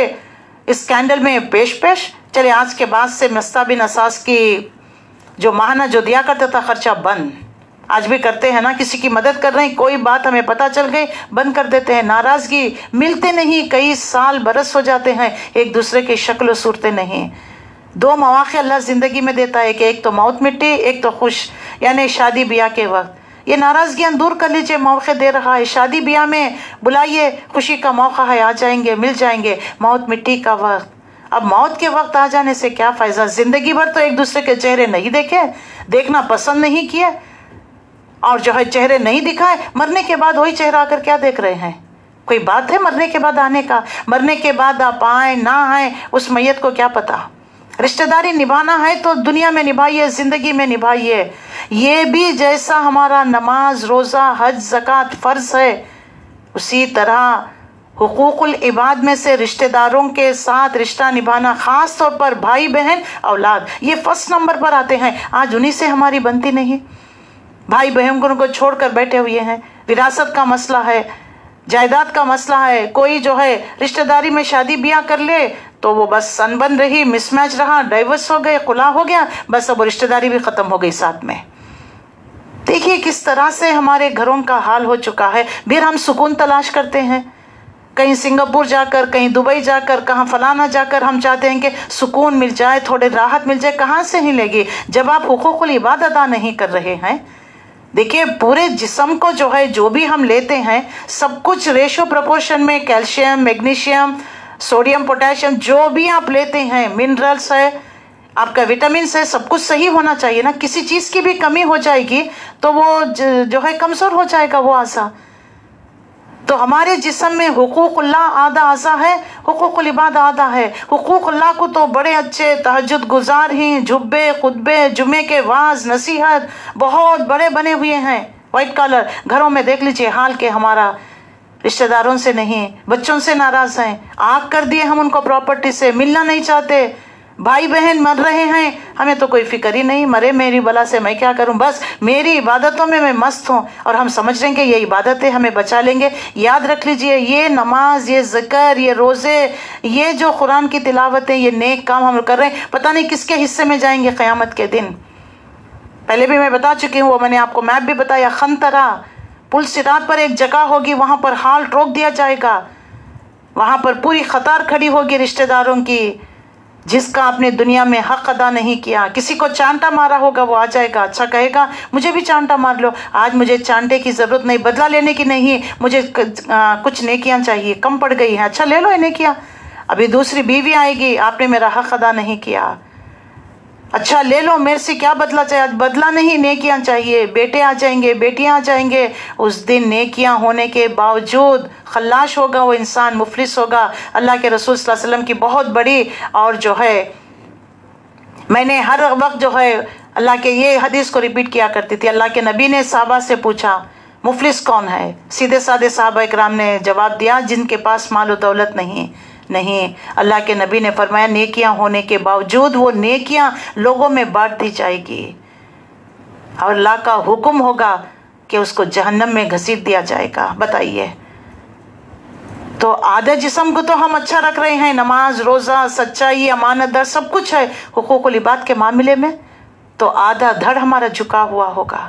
اسکینڈل میں پیش چلے آج کے بعد سے مصطح بن اسد کی جو ماہانہ جو دیا کرتا تھا خرچہ بند۔ آج بھی کرتے ہیں نا، کسی کی مدد کر رہے ہیں، کوئی بات ہمیں پتہ چل گئی بند کر دیتے ہیں، ناراضگی، ملتے نہیں، کئی سال برس ہو جاتے ہیں، ایک دوسرے کی شکل و صورتیں نہیں۔ دو مواقع اللہ زندگی میں دیتا ہے کہ ایک تو موت مٹی، ایک تو خوش، یعنی شادی بیاہ کے وقت۔ یہ ناراضگیاں دور کر لیجئے، موقع دے رہا ہے، شادی بیاہ میں بلائیے، خوشی کا موقع ہے، آ جائیں گے، مل جائیں گے۔ موت مٹی کا وقت، اب موت کے وقت آ جانے سے کیا فائدہ؟ زندگی بھر تو ایک دوسرے کے چہرے نہیں دیکھے، دیکھنا پسند نہیں کیے، اور جو ہے چہرے نہیں دکھائے، مرنے کے بعد وہی چہرہ آ کر کیا دیکھ رہے ہیں؟ کوئی بات ہے مرنے کے بعد آنے کا؟ مرنے کے بعد آپ آئیں نہ آئیں اس میت کو کیا پتا؟ رشتہ داری نبھانا ہے تو دنیا میں نبھائیے، زندگی میں نبھائیے۔ یہ بھی جیسا ہمارا نماز، روزہ، حج، زکوٰۃ فرض ہے، اسی طرح حقوق العباد میں سے رشتہ داروں کے ساتھ رشتہ نبھانا، خاص طور پر بھائی بہن اولاد، یہ فرسٹ نمبر پر آتے ہیں۔ آج انہی سے ہماری بنتی نہیں، بھائی بہن کو چھوڑ کر بیٹھے ہوئے ہیں، وراثت کا مسئلہ ہے، جائیداد کا مسئلہ ہے، کوئی جو ہے رشتہ داری میں شادی بیاہ کر لے تو وہ بس سن بن رہی، مس میچ رہا، ڈائیورس ہو گئے، خلا ہو گیا، بس اب وہ رشتہ داری بھی ختم ہو گئی ساتھ میں۔ دیکھیے کس طرح سے ہمارے گھروں کا حال ہو چکا ہے۔ پھر ہم سکون تلاش کرتے ہیں، کہیں سنگاپور جا کر، کہیں دبئی جا کر، کہاں فلانا جا کر ہم چاہتے ہیں کہ سکون مل جائے، تھوڑے راحت مل جائے۔ کہاں سے ہی لے گی جب آپ حقوق العباد ادا نہیں کر رہے ہیں؟ دیکھیے پورے جسم کو جو ہے، جو بھی ہم لیتے ہیں، سب کچھ ریشو پروپورشن میں، کیلشیم، میگنیشیم، سوڈیم، پوٹیشیم، جو بھی آپ لیتے ہیں، منرلز ہے، آپ کا وٹامنس ہے، سب کچھ صحیح ہونا چاہیے نا۔ کسی چیز کی بھی کمی ہو جائے گی تو وہ جو ہے کمزور ہو جائے گا وہ اعضاء۔ تو ہمارے جسم میں حقوق اللہ آدھا اعضاء ہے، حقوق العباد آدھا ہے۔ حقوق اللہ کو تو بڑے اچھے تہجد گزار ہیں، جبے، خطبے، جمعے کے واعظ، نصیحت بہت بڑے بنے ہوئے ہیں، وائٹ کالر۔ گھروں میں دیکھ لیجئے حال کہ ہمارا رشتہ داروں سے نہیں، بچوں سے ناراض ہیں، آگ کر دیے ہم ان کو پراپرٹی سے، ملنا نہیں چاہتے، بھائی بہن مر رہے ہیں، ہمیں تو کوئی فکر ہی نہیں، مرے میری بلا سے میں کیا کروں، بس میری عبادتوں میں مست ہوں، اور ہم سمجھ رہے ہیں کہ یہ عبادتیں ہمیں بچا لیں گے۔ یاد رکھ لیجئے، یہ نماز، یہ ذکر، یہ روزے، یہ جو قرآن کی تلاوتیں، یہ نیک کام ہم کر رہے ہیں، پتہ نہیں کس کے حصے میں جائیں گے قیامت کے دن۔ پہلے بھی میں بتا چکی ہوں، وہ میں نے آپ کو میپ بھی بتایا، خنترا پل صراط پر ایک جگہ ہوگی، وہاں پر ہالٹ روک دیا جائے گا، وہاں پر پوری قطار کھڑی ہوگی رشتہ داروں کی، جس کا آپ نے دنیا میں حق ادا نہیں کیا۔ کسی کو چانٹا مارا ہوگا وہ آ جائے گا، اچھا کہے گا مجھے بھی چانٹا مار لو، آج مجھے چانٹے کی ضرورت نہیں، بدلہ لینے کی نہیں، مجھے کچھ نیکیاں چاہیے، کم پڑ گئی ہیں، اچھا لے لو یہ نیکیاں۔ ابھی دوسری بیوی آئے گی، آپ نے میرا حق ادا نہیں کیا، اچھا لے لو، میرے سے کیا بدلہ چاہیے؟ بدلہ نہیں، نیکیاں چاہیے۔ بیٹے آ جائیں گے، بیٹیاں آ جائیں گے، اس دن نیکیاں ہونے کے باوجود خلاش ہوگا وہ انسان، مفلس ہوگا۔ اللہ کے رسول صلی اللہ علیہ وسلم کی بہت بڑی، اور جو ہے میں نے ہر وقت جو ہے اللہ کے یہ حدیث کو ریپیٹ کیا کرتی تھی۔ اللہ کے نبی نے صحابہ سے پوچھا مفلس کون ہے؟ سیدھے سادے صحابہ اکرام نے جواب دیا، جن کے پاس مال و دولت نہیں، نہیں، اللہ کے نبی نے فرمایا نیکیاں ہونے کے باوجود وہ نیکیاں لوگوں میں بانٹ دی جائے گی، اور اللہ کا حکم ہوگا کہ اس کو جہنم میں گھسیٹ دیا جائے گا۔ بتائیے، تو آدھا جسم کو تو ہم اچھا رکھ رہے ہیں، نماز، روزہ، سچائی، امانت دار سب کچھ ہے، حقوق العباد کے معاملے میں تو آدھا دھڑ ہمارا جھکا ہوا ہوگا۔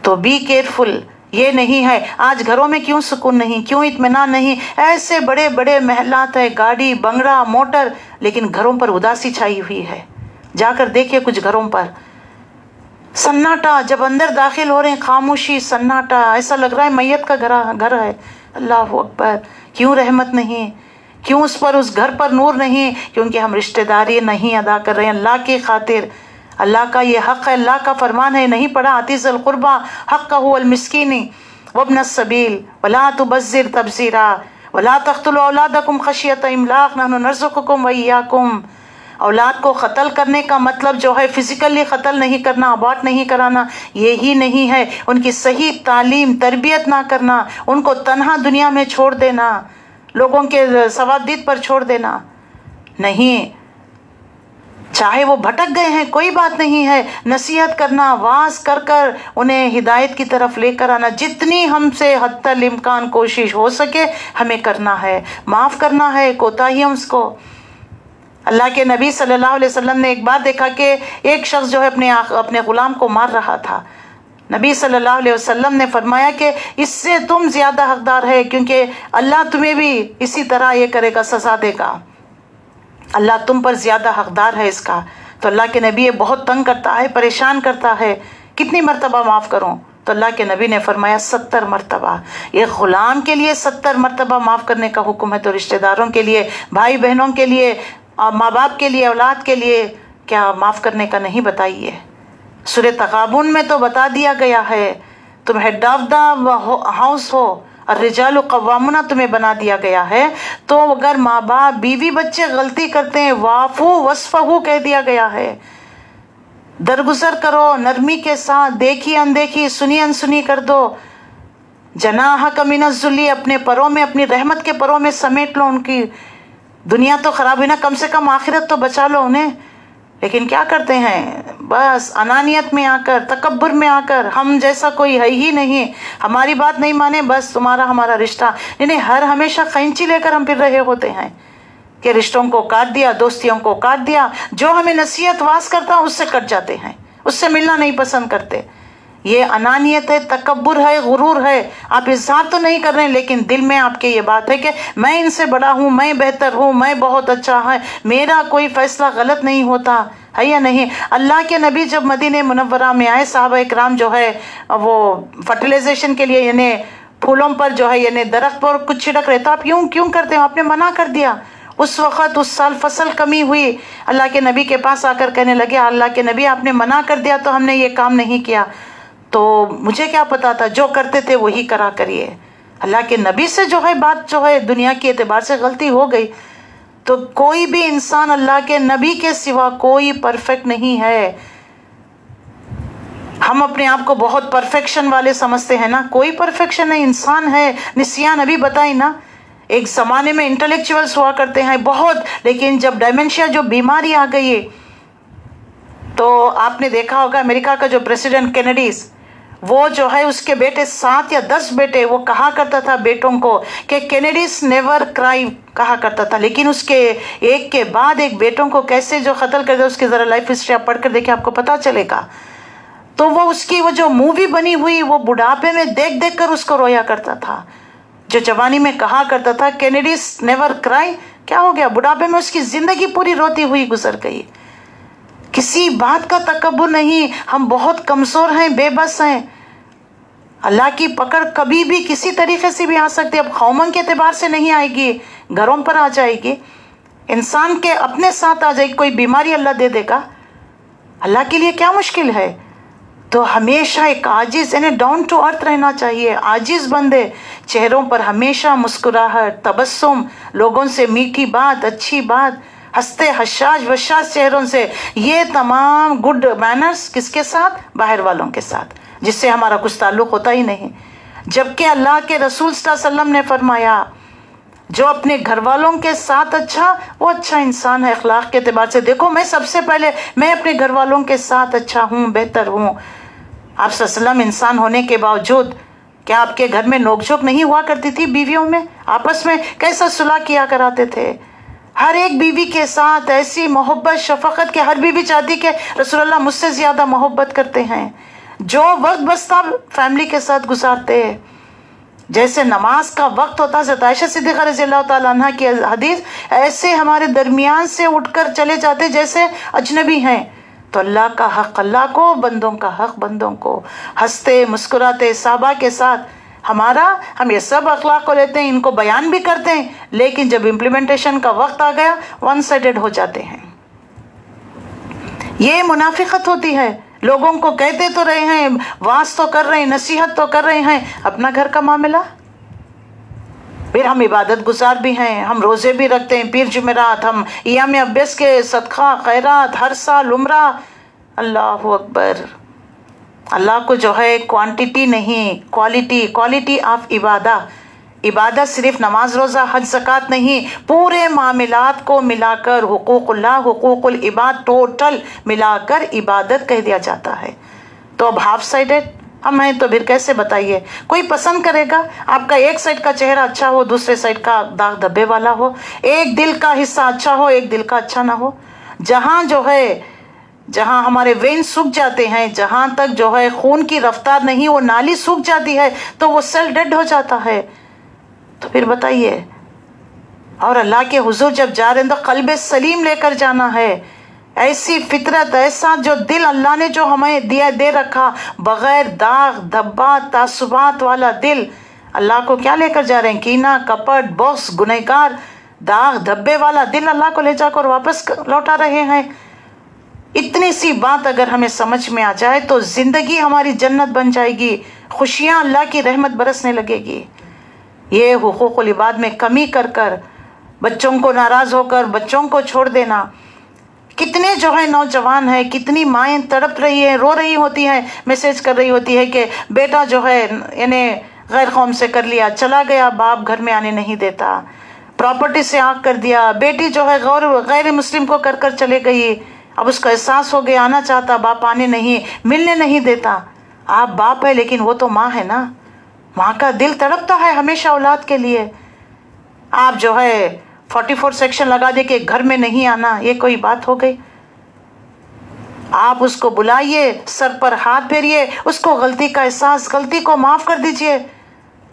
تو بی کیئرفل۔ یہ نہیں ہے آج گھروں میں کیوں سکون نہیں، کیوں اطمینان نہیں، ایسے بڑے بڑے محلات ہے، گاڑی، بنگلہ، موٹر، لیکن گھروں پر اداسی چھائی ہوئی ہے۔ جا کر دیکھیے کچھ گھروں پر سناٹا، جب اندر داخل ہو رہے ہیں خاموشی، سناٹا، ایسا لگ رہا ہے میت کا گھر ہے۔ اللہ اکبر! کیوں رحمت نہیں، کیوں اس گھر پر نور نہیں؟ کیونکہ ہم رشتہ داری نہیں ادا کر رہے ہیں اللہ کی خاطر۔ اللہ کا یہ حق ہے، اللہ کا فرمان ہے، نہیں پڑھا آتی ذی القربى حقہ والمسکین وابن السبیل ولا تبذر تبذیرا ولا تقتلوا اولادکم خشیۃ املاق نحن نرزقکم وایاکم۔ اولاد کو قتل کرنے کا مطلب جو ہے فزیکلی قتل نہیں کرنا، اباٹ نہیں کرانا، یہی نہیں ہے۔ ان کی صحیح تعلیم تربیت نہ کرنا، ان کو تنہا دنیا میں چھوڑ دینا، لوگوں کے سوادید پر چھوڑ دینا نہیں۔ چاہے وہ بھٹک گئے ہیں کوئی بات نہیں ہے، نصیحت کرنا، واعظ کر کر انہیں ہدایت کی طرف لے کر آنا، جتنی ہم سے حتی الامکان کوشش ہو سکے ہمیں کرنا ہے، معاف کرنا ہے کوتاہیوں اس کو۔ اللہ کے نبی صلی اللہ علیہ وسلم نے ایک بار دیکھا کہ ایک شخص جو ہے اپنے غلام کو مار رہا تھا۔ نبی صلی اللہ علیہ وسلم نے فرمایا کہ اس سے تم زیادہ حقدار ہے، کیونکہ اللہ تمہیں بھی اسی طرح یہ کرے گا، سزا دے گا، اللہ تم پر زیادہ حقدار ہے اس کا۔ تو اللہ کے نبی یہ بہت تنگ کرتا ہے، پریشان کرتا ہے، کتنی مرتبہ معاف کروں؟ تو اللہ کے نبی نے فرمایا 70 مرتبہ۔ ایک غلام کے لیے 70 مرتبہ معاف کرنے کا حکم ہے، تو رشتہ داروں کے لیے، بھائی بہنوں کے لیے، ماں باپ کے لیے، اولاد کے لیے کیا معاف کرنے کا نہیں بتائیے؟ سورہ تغابن میں تو بتا دیا گیا ہے، تم ہیڈ آف دا ہاؤس ہو، الرجال قوامون تمہیں بنا دیا گیا ہے، تو اگر ماں باپ، بیوی، بچے غلطی کرتے ہیں وعفو وصفحوا کہہ دیا گیا ہے، درگزر کرو نرمی کے ساتھ، دیکھی اندیکھی، سنی انسنی کر دو، جناحک من الذل، اپنے پروں میں، اپنی رحمت کے پروں میں سمیٹ لو ان کی۔ دنیا تو خراب ہوئی نا، کم سے کم آخرت تو بچا لو انہیں۔ لیکن کیا کرتے ہیں، بس انانیت میں آ کر، تکبر میں آ کر، ہم جیسا کوئی ہے ہی نہیں، ہماری بات نہیں مانے، بس تمہارا ہمارا رشتہ، یعنی ہمیشہ قینچی لے کر ہم پھر رہے ہوتے ہیں کہ رشتوں کو کاٹ دیا، دوستیوں کو کاٹ دیا، جو ہمیں نصیحت واعظ کرتا اس سے کٹ جاتے ہیں، اس سے ملنا نہیں پسند کرتے۔ یہ انانیت ہے، تکبر ہے، غرور ہے۔ آپ اظہار تو نہیں کر رہے ہیں، لیکن دل میں آپ کے یہ بات ہے کہ میں ان سے بڑا ہوں، میں بہتر ہوں، میں بہت اچھا ہے، میرا کوئی فیصلہ غلط نہیں ہوتا ہے یا نہیں؟ اللہ کے نبی جب مدینہ منورہ میں آئے، صحابہ اکرام جو ہے وہ فرٹیلائزیشن کے لیے یعنی پھولوں پر جو ہے یعنی درخت پر کچھ چھڑک رہے، تو آپ کیوں کرتے ہیں؟ آپ نے منع کر دیا۔ اس وقت اس سال فصل کمی ہوئی، اللہ کے نبی کے پاس آ کر کہنے لگے، اللہ کے نبی آپ نے منع کر دیا تو ہم نے یہ کام نہیں کیا، تو مجھے کیا پتا تھا، جو کرتے تھے وہی کرا کریے۔ اللہ کے نبی سے جو ہے بات جو ہے دنیا کے اعتبار سے غلطی ہو گئی، تو کوئی بھی انسان اللہ کے نبی کے سوا کوئی پرفیکٹ نہیں ہے۔ ہم اپنے آپ کو بہت پرفیکشن والے سمجھتے ہیں نا، کوئی پرفیکشن نہیں، انسان ہے، نسیان ابھی بتائی نا۔ ایک زمانے میں انٹلیکچوئلس ہوا کرتے ہیں بہت، لیکن جب ڈائمینشیا جو بیماری آ گئی تو آپ نے دیکھا ہوگا امریکہ کا جو پریسیڈنٹ کینیڈیز، وہ جو ہے اس کے بیٹے 7 یا 10 بیٹے، وہ کہا کرتا تھا بیٹوں کو کہ کینیڈیز نیور کرائی کہا کرتا تھا، لیکن اس کے ایک کے بعد ایک بیٹوں کو کیسے جو قتل کر دیا، اس کی ذرا لائف ہسٹری آپ پڑھ کر دیکھیں، آپ کو پتا چلے گا۔ تو وہ اس کی وہ جو مووی بنی ہوئی، وہ بڑھاپے میں دیکھ دیکھ کر اس کو رویا کرتا تھا، جو جوانی میں کہا کرتا تھا کینیڈیز نیور کرائی، کیا ہو گیا؟ بڑھاپے میں اس کی زندگی پوری روتی ہوئی گزر گئی۔ کسی بات کا تکبر نہیں، ہم بہت کمزور ہیں، بے بس ہیں۔ اللہ کی پکڑ کبھی بھی کسی طریقے سے بھی آ سکتی، اب قوموں کے اعتبار سے نہیں آئے گی، گھروں پر آ جائے گی، انسان کے اپنے ساتھ آ جائے گی، کوئی بیماری اللہ دے دے گا، اللہ کے لیے کیا مشکل ہے؟ تو ہمیشہ ایک عاجز یعنی ڈاؤن ٹو ارتھ رہنا چاہیے، عاجز بندے، چہروں پر ہمیشہ مسکراہٹ، تبسم، لوگوں سے میٹھی بات، اچھی بات، ہنستے حشاش بشاش چہروں سے، یہ تمام گڈ مینرز کس کے ساتھ؟ باہر والوں کے ساتھ، جس سے ہمارا کچھ تعلق ہوتا ہی نہیں۔ جبکہ اللہ کے رسول صلی اللہ علیہ وسلم نے فرمایا جو اپنے گھر والوں کے ساتھ اچھا، وہ اچھا انسان ہے اخلاق کے اعتبار سے۔ دیکھو میں سب سے پہلے میں اپنے گھر والوں کے ساتھ اچھا ہوں، بہتر ہوں۔ آپ صلی اللہ علیہ وسلم انسان ہونے کے باوجود کیا آپ کے گھر میں نوک جھوک نہیں ہوا کرتی تھی؟ بیویوں میں آپس میں کیسا صلح کیا کراتے تھے؟ ہر ایک بیوی کے ساتھ ایسی محبت شفقت کہ ہر بیوی چاہتی کہ رسول اللہ مجھ سے زیادہ محبت کرتے ہیں، جو وقت بستا فیملی کے ساتھ گزارتے۔ جیسے نماز کا وقت ہوتا، حضرت عائشہ صدیقہ رضی اللہ تعالیٰ عنہ کی حدیث، ایسے ہمارے درمیان سے اٹھ کر چلے جاتے جیسے اجنبی ہیں۔ تو اللہ کا حق اللہ کو، بندوں کا حق بندوں کو، ہنستے مسکراتے صحابہ کے ساتھ ہم یہ سب اخلاق کو لیتے ہیں، ان کو بیان بھی کرتے ہیں، لیکن جب امپلیمنٹیشن کا وقت آ گیا ون سائیڈڈ ہو جاتے ہیں۔ یہ منافقت ہوتی ہے۔ لوگوں کو کہتے تو رہے ہیں، واعظ تو کر رہے ہیں، نصیحت تو کر رہے ہیں، اپنا گھر کا معاملہ۔ پھر ہم عبادت گزار بھی ہیں، ہم روزے بھی رکھتے ہیں، پیر جمعرات، ہم ایام ابیس کے صدقہ خیرات، ہر سال عمرہ۔ اللہ اکبر۔ اللہ کو جو ہے کوانٹیٹی نہیں، کوالٹی آف عبادت صرف نماز روزہ حج زکوٰۃ نہیں، پورے معاملات کو ملا کر حقوق اللہ حقوق العباد ٹوٹل ملا کر عبادت کہہ دیا جاتا ہے۔ تو اب ہاف سائیڈڈ ہم ہیں تو پھر کیسے بتائیے؟ کوئی پسند کرے گا آپ کا ایک سائڈ کا چہرہ اچھا ہو، دوسرے سائڈ کا داغ دھبے والا ہو، ایک دل کا حصہ اچھا ہو، ایک دل کا اچھا نہ ہو؟ جہاں ہمارے وین سوکھ جاتے ہیں، جہاں تک جو ہے خون کی رفتار نہیں، وہ نالی سوکھ جاتی ہے تو وہ سیل ڈیڈ ہو جاتا ہے۔ تو پھر بتائیے، اور اللہ کے حضور جب جا رہے ہیں تو قلب سلیم لے کر جانا ہے، ایسی فطرت، ایسا جو دل اللہ نے جو ہمیں دے رکھا، بغیر داغ دھبا تعصبات والا دل، اللہ کو کیا لے کر جا رہے ہیں؟ کینہ، کپٹ، بغض، گنہگار، داغ دھبے والا دل اللہ کو لے جا کر واپس لوٹا رہے ہیں۔ اتنی سی بات اگر ہمیں سمجھ میں آ جائے تو زندگی ہماری جنت بن جائے گی، خوشیاں اللہ کی رحمت برسنے لگے گی۔ یہ حقوق العباد میں کمی کر بچوں کو ناراض ہو کر بچوں کو چھوڑ دینا، کتنے جو ہے نوجوان ہیں، کتنی مائیں تڑپ رہی ہیں، رو رہی ہوتی ہیں، میسج کر رہی ہوتی ہے کہ بیٹا جو ہے انہیں غیر قوم سے کر لیا، چلا گیا، باپ گھر میں آنے نہیں دیتا، پراپرٹی سے آنکھ کر دیا، بیٹی جو ہے غیر مسلم کو کر چلے گئی، اب اس کو احساس ہو گیا، آنا چاہتا، باپ آنے نہیں، ملنے نہیں دیتا۔ آپ باپ ہے لیکن وہ تو ماں ہے نا، ماں کا دل تڑپتا ہے ہمیشہ اولاد کے لیے۔ آپ جو ہے 44 سیکشن لگا دے کہ گھر میں نہیں آنا، یہ کوئی بات ہو گئی؟ آپ اس کو بلائیے، سر پر ہاتھ پھیریے، اس کو غلطی کا احساس، غلطی کو معاف کر دیجئے،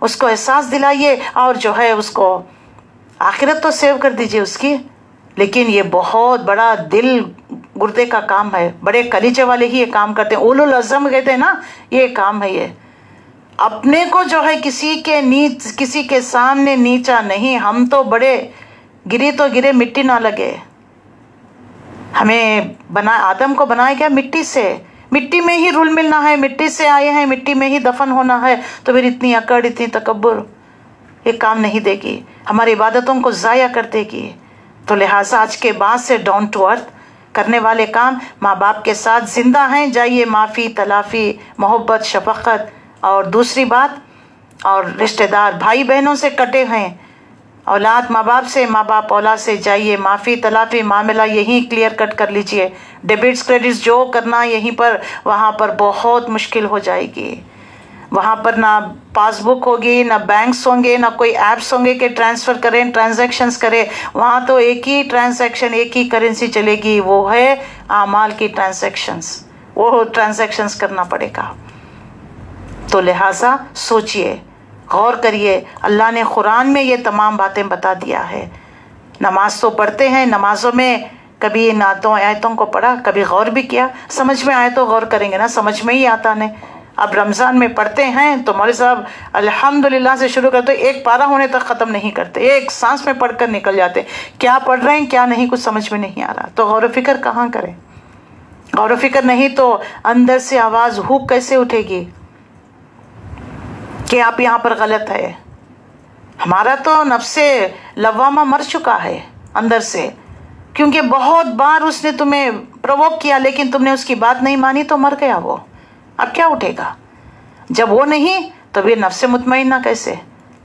اس کو احساس دلائیے، اور جو ہے اس کو آخرت تو سیو کر دیجئے اس کی۔ لیکن یہ بہت بڑا دل گردے کا کام ہے، بڑے کلیجے والے ہی یہ کام کرتے ہیں، اولو العزم کہتے ہیں نا، یہ کام ہے۔ یہ اپنے کو جو ہے کسی کے سامنے نیچا نہیں، ہم تو بڑے گری تو گرے مٹی نہ لگے۔ ہمیں آدم کو بنایا گیا مٹی سے، مٹی میں ہی رول ملنا ہے، مٹی سے آئے ہیں، مٹی میں ہی دفن ہونا ہے، تو پھر اتنی اکڑ اتنی تکبر یہ کام نہیں دے گی، ہماری عبادتوں کو ضائع کر دے گی۔ تو لہٰذا آج کے بعد سے ڈاؤن ٹو ارتھ کرنے والے کام، ماں باپ کے ساتھ زندہ ہیں، جائیے معافی تلافی محبت شفقت، اور دوسری بات، اور رشتہ دار بھائی بہنوں سے کٹے ہیں، اولاد ماں باپ سے، ماں باپ اولاد سے، جائیے معافی تلافی معاملہ یہیں کلیئر کٹ کر لیجئے۔ ڈیبٹس کریڈٹس جو کرنا یہیں پر، وہاں پر بہت مشکل ہو جائے گی، وہاں پر نہ پاس بک ہوگی، نہ بینکس ہوں گے، نہ کوئی ایپس ہوں گے کہ ٹرانسفر کریں، ٹرانزیکشنز کریں، وہاں تو ایک ہی ٹرانزیکشن، ایک ہی کرنسی چلے گی، وہ ہے اعمال کی ٹرانزیکشنز، وہ ٹرانزیکشنز کرنا پڑے گا۔ تو لہٰذا سوچئے، غور کریے، اللہ نے قرآن میں یہ تمام باتیں بتا دیا ہے۔ نماز تو پڑھتے ہیں، نمازوں میں کبھی ان آیتوں کو پڑھا، کبھی غور بھی کیا؟ سمجھ میں آئے تو غور کریں گے نا، سمجھ میں ہی آتا نہیں۔ اب رمضان میں پڑھتے ہیں تو مولوی صاحب الحمدللہ سے شروع کرتے، ایک پارہ ہونے تک ختم نہیں کرتے، ایک سانس میں پڑھ کر نکل جاتے، کیا پڑھ رہے ہیں کیا نہیں کچھ سمجھ میں نہیں آ رہا۔ تو غور و فکر کہاں کریں؟ غور و فکر نہیں تو اندر سے آواز ہوک کیسے اٹھے گی کہ آپ یہاں پر غلط ہے؟ ہمارا تو نفس لوامہ مر چکا ہے اندر سے، کیونکہ بہت بار اس نے تمہیں پرووک کیا، لیکن تم نے اس کی بات نہیں مانی تو مر گیا وہ۔ اب کیا اٹھے گا؟ جب وہ نہیں تو پھر نفس مطمئنہ کیسے؟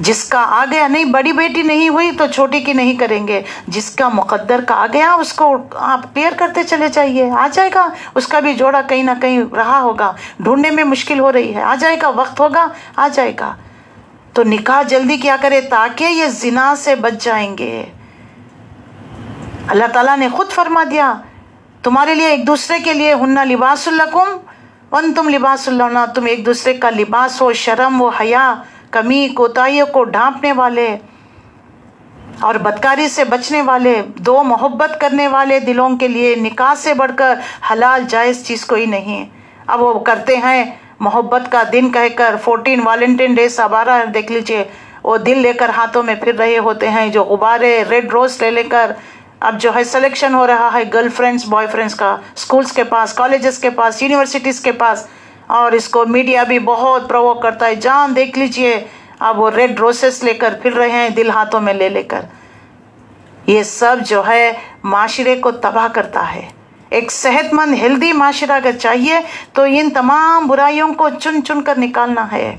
جس کا آ گیا، نہیں بڑی بیٹی نہیں ہوئی تو چھوٹی کی نہیں کریں گے، جس کا مقدر کا آ گیا اس کو آپ کلیئر کرتے چلے جائیے، آ جائے گا، اس کا بھی جوڑا کہیں نہ کہیں رہا ہوگا، ڈھونڈنے میں مشکل ہو رہی ہے، آ جائے گا، وقت ہوگا آ جائے گا۔ تو نکاح جلدی کیا کرے تاکہ یہ زنا سے بچ جائیں گے۔ اللہ تعالیٰ نے خود فرما دیا تمہارے لیے ایک دوسرے کے لیے ہن لباس لکم وانتم لباس لہن، تم ایک دوسرے کا لباس ہو، شرم و حیا، کمی کوتاہیوں کو ڈھانپنے والے اور بدکاری سے بچنے والے، دو محبت کرنے والے دلوں کے لیے نکاح سے بڑھ کر حلال جائز چیز کوئی نہیں۔ اب وہ کرتے ہیں محبت کا دن کہہ کر 14 ویلنٹائن ڈے اب آ رہا ہے، دیکھ لیجئے، وہ دل لے کر ہاتھوں میں پھر رہے ہوتے ہیں، جو غبارے ریڈ روز لے کر اب جو ہے سلیکشن ہو رہا ہے گرل فرینڈز بوائے فرینڈز کا، سکولز کے پاس، کالجز کے پاس، یونیورسٹیز کے پاس، اور اس کو میڈیا بھی بہت پرووک کرتا ہے، جان دیکھ لیجئے اب وہ ریڈ روسز لے کر پھر رہے ہیں دل ہاتھوں میں لے کر۔ یہ سب جو ہے معاشرے کو تباہ کرتا ہے۔ ایک صحت مند ہیلدی معاشرہ اگر چاہیے تو ان تمام برائیوں کو چن چن کر نکالنا ہے۔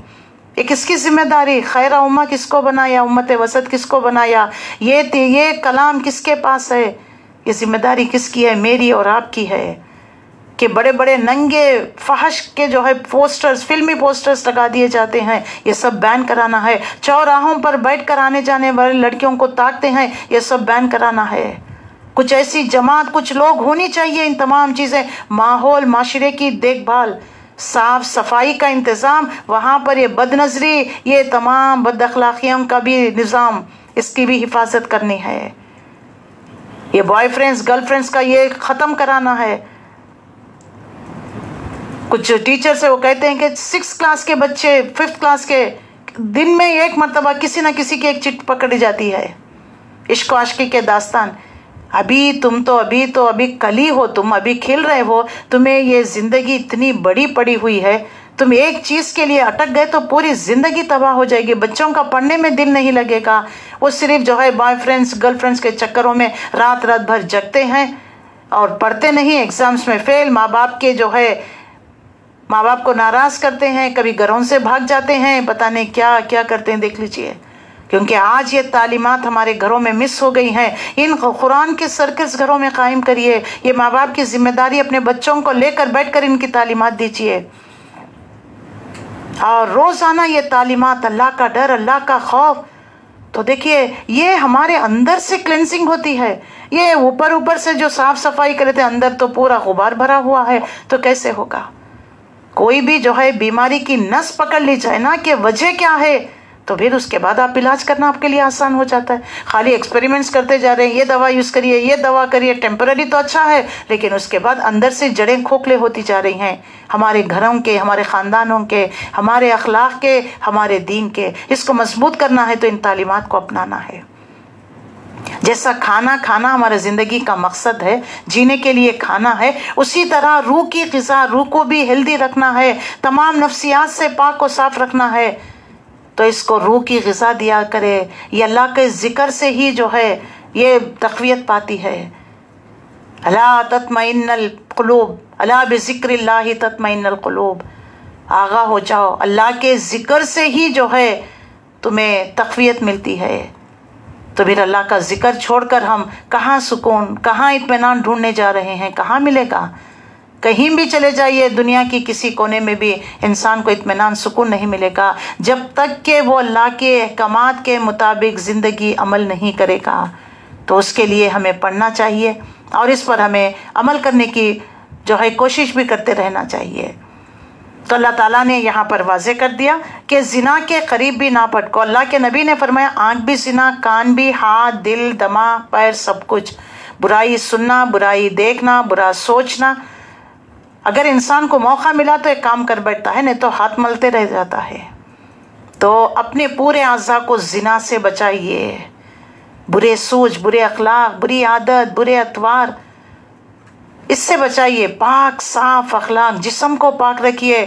یہ کس کی ذمہ داری؟ خیر امہ کس کو بنایا، امت وسط کس کو بنایا، یہ کلام کس کے پاس ہے؟ یہ ذمہ داری کس کی ہے؟ میری اور آپ کی ہے کہ بڑے بڑے ننگے فحش کے جو ہے پوسٹرز، فلمی پوسٹرز لگا دیے جاتے ہیں، یہ سب بین کرانا ہے۔ چوراہوں پر بیٹھ کر آنے جانے والے لڑکیوں کو تاکتے ہیں، یہ سب بین کرانا ہے۔ کچھ ایسی جماعت، کچھ لوگ ہونی چاہیے، ان تمام چیزیں، ماحول، معاشرے کی دیکھ بھال، صاف صفائی کا انتظام، وہاں پر یہ بد نظری، یہ تمام بد اخلاقیوں کا بھی نظام، اس کی بھی حفاظت کرنی ہے۔ یہ بوائے فرینڈز گرل فرینڈز کا یہ ختم کرانا ہے۔ کچھ ٹیچر سے وہ کہتے ہیں کہ 6 کلاس کے بچے، 5th کلاس کے، دن میں ایک مرتبہ کسی نہ کسی کی ایک چٹ پکڑی جاتی ہے، عشق و عاشقی کے داستان۔ تم تو ابھی کلی ہو، تم ابھی کھیل رہے ہو، تمہیں یہ زندگی اتنی بڑی پڑی ہوئی ہے، تم ایک چیز کے لیے اٹک گئے تو پوری زندگی تباہ ہو جائے گی، بچوں کا پڑھنے میں دل نہیں لگے گا، وہ صرف جو ہے بوائے فرینڈز گرل فرینڈز کے چکروں میں رات بھر جگتے ہیں اور پڑھتے نہیں، ایگزامز میں فیل، ماں باپ کو ناراض کرتے ہیں، کبھی گھروں سے بھاگ جاتے ہیں، پتہ نہیں کیا کیا کرتے ہیں، دیکھ لیجئے۔ کیونکہ آج یہ تعلیمات ہمارے گھروں میں مس ہو گئی ہیں، ان قرآن کے سرکلز گھروں میں قائم کریے، یہ ماں باپ کی ذمہ داری، اپنے بچوں کو لے کر بیٹھ کر ان کی تعلیمات دیجیے، اور روزانہ یہ تعلیمات، اللہ کا ڈر، اللہ کا خوف، تو دیکھیے یہ ہمارے اندر سے کلینزنگ ہوتی ہے۔ یہ اوپر سے جو صاف صفائی کرتے ہیں، اندر تو پورا غبار بھرا ہوا ہے، تو کیسے ہوگا؟ کوئی بھی جو ہے بیماری کی نس پکڑ لی جائے نا کہ وجہ کیا ہے، تو پھر اس کے بعد آپ علاج کرنا آپ کے لیے آسان ہو جاتا ہے۔ خالی ایکسپیریمنٹس کرتے جا رہے ہیں، یہ دوا یوز کریے، یہ دوا کریے، ٹیمپرری تو اچھا ہے، لیکن اس کے بعد اندر سے جڑیں کھوکھلے ہوتی جا رہی ہیں، ہمارے گھروں کے، ہمارے خاندانوں کے، ہمارے اخلاق کے، ہمارے دین کے۔ اس کو مضبوط کرنا ہے تو ان تعلیمات کو اپنانا ہے۔ جیسا کھانا ہمارا زندگی کا مقصد ہے، جینے کے لیے کھانا ہے، اسی طرح روح کی غذا، روح کو بھی ہیلدی رکھنا ہے، تمام نفسیات سے پاک و صاف رکھنا ہے، تو اس کو روح کی غذا دیا کرے۔ یہ اللہ کے ذکر سے ہی جو ہے یہ تقویت پاتی ہے۔ الا تطمئن القلوب، الا بذکر اللہ تطمئن القلوب، آگاہ ہو جاؤ، اللہ کے ذکر سے ہی جو ہے تمہیں تقویت ملتی ہے۔ تو پھر اللہ کا ذکر چھوڑ کر ہم کہاں سکون، کہاں اطمینان ڈھونڈنے جا رہے ہیں؟ کہاں ملے گا؟ کہیں بھی چلے جائیے، دنیا کی کسی کونے میں بھی انسان کو اطمینان، سکون نہیں ملے گا جب تک کہ وہ اللہ کے احکامات کے مطابق زندگی عمل نہیں کرے گا۔ تو اس کے لیے ہمیں پڑھنا چاہیے اور اس پر ہمیں عمل کرنے کی جو ہے کوشش بھی کرتے رہنا چاہیے۔ تو اللہ تعالیٰ نے یہاں پر واضح کر دیا کہ زنا کے قریب بھی نہ پٹکو۔ اللہ کے نبی نے فرمایا آنکھ بھی زنا، کان بھی، ہاتھ، دل، دماغ، پیر، سب کچھ، برائی سننا، برائی دیکھنا، برا سوچنا۔ اگر انسان کو موقع ملا تو ایک کام کر بیٹھتا ہے، نہیں تو ہاتھ ملتے رہ جاتا ہے۔ تو اپنے پورے اعضاء کو زنا سے بچائیے، برے سوچ، برے اخلاق، بری عادت، برے اطوار، اس سے بچائیے۔ پاک صاف اخلاق، جسم کو پاک رکھیے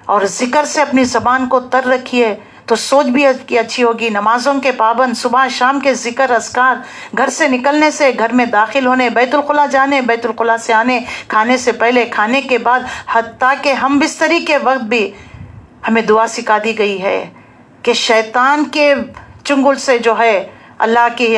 اور ذکر سے اپنی زبان کو تر رکھیے تو سوچ بھی اچھی ہوگی۔ نمازوں کے پابند، صبح شام کے ذکر اذکار، گھر سے نکلنے سے، گھر میں داخل ہونے، بیت الخلا جانے، بیت الخلا سے آنے، کھانے سے پہلے، کھانے کے بعد، حتیٰ کہ ہم بستری کے وقت بھی ہمیں دعا سکھا دی گئی ہے۔ کہ شیطان کے چنگل سے جو ہے اللہ کی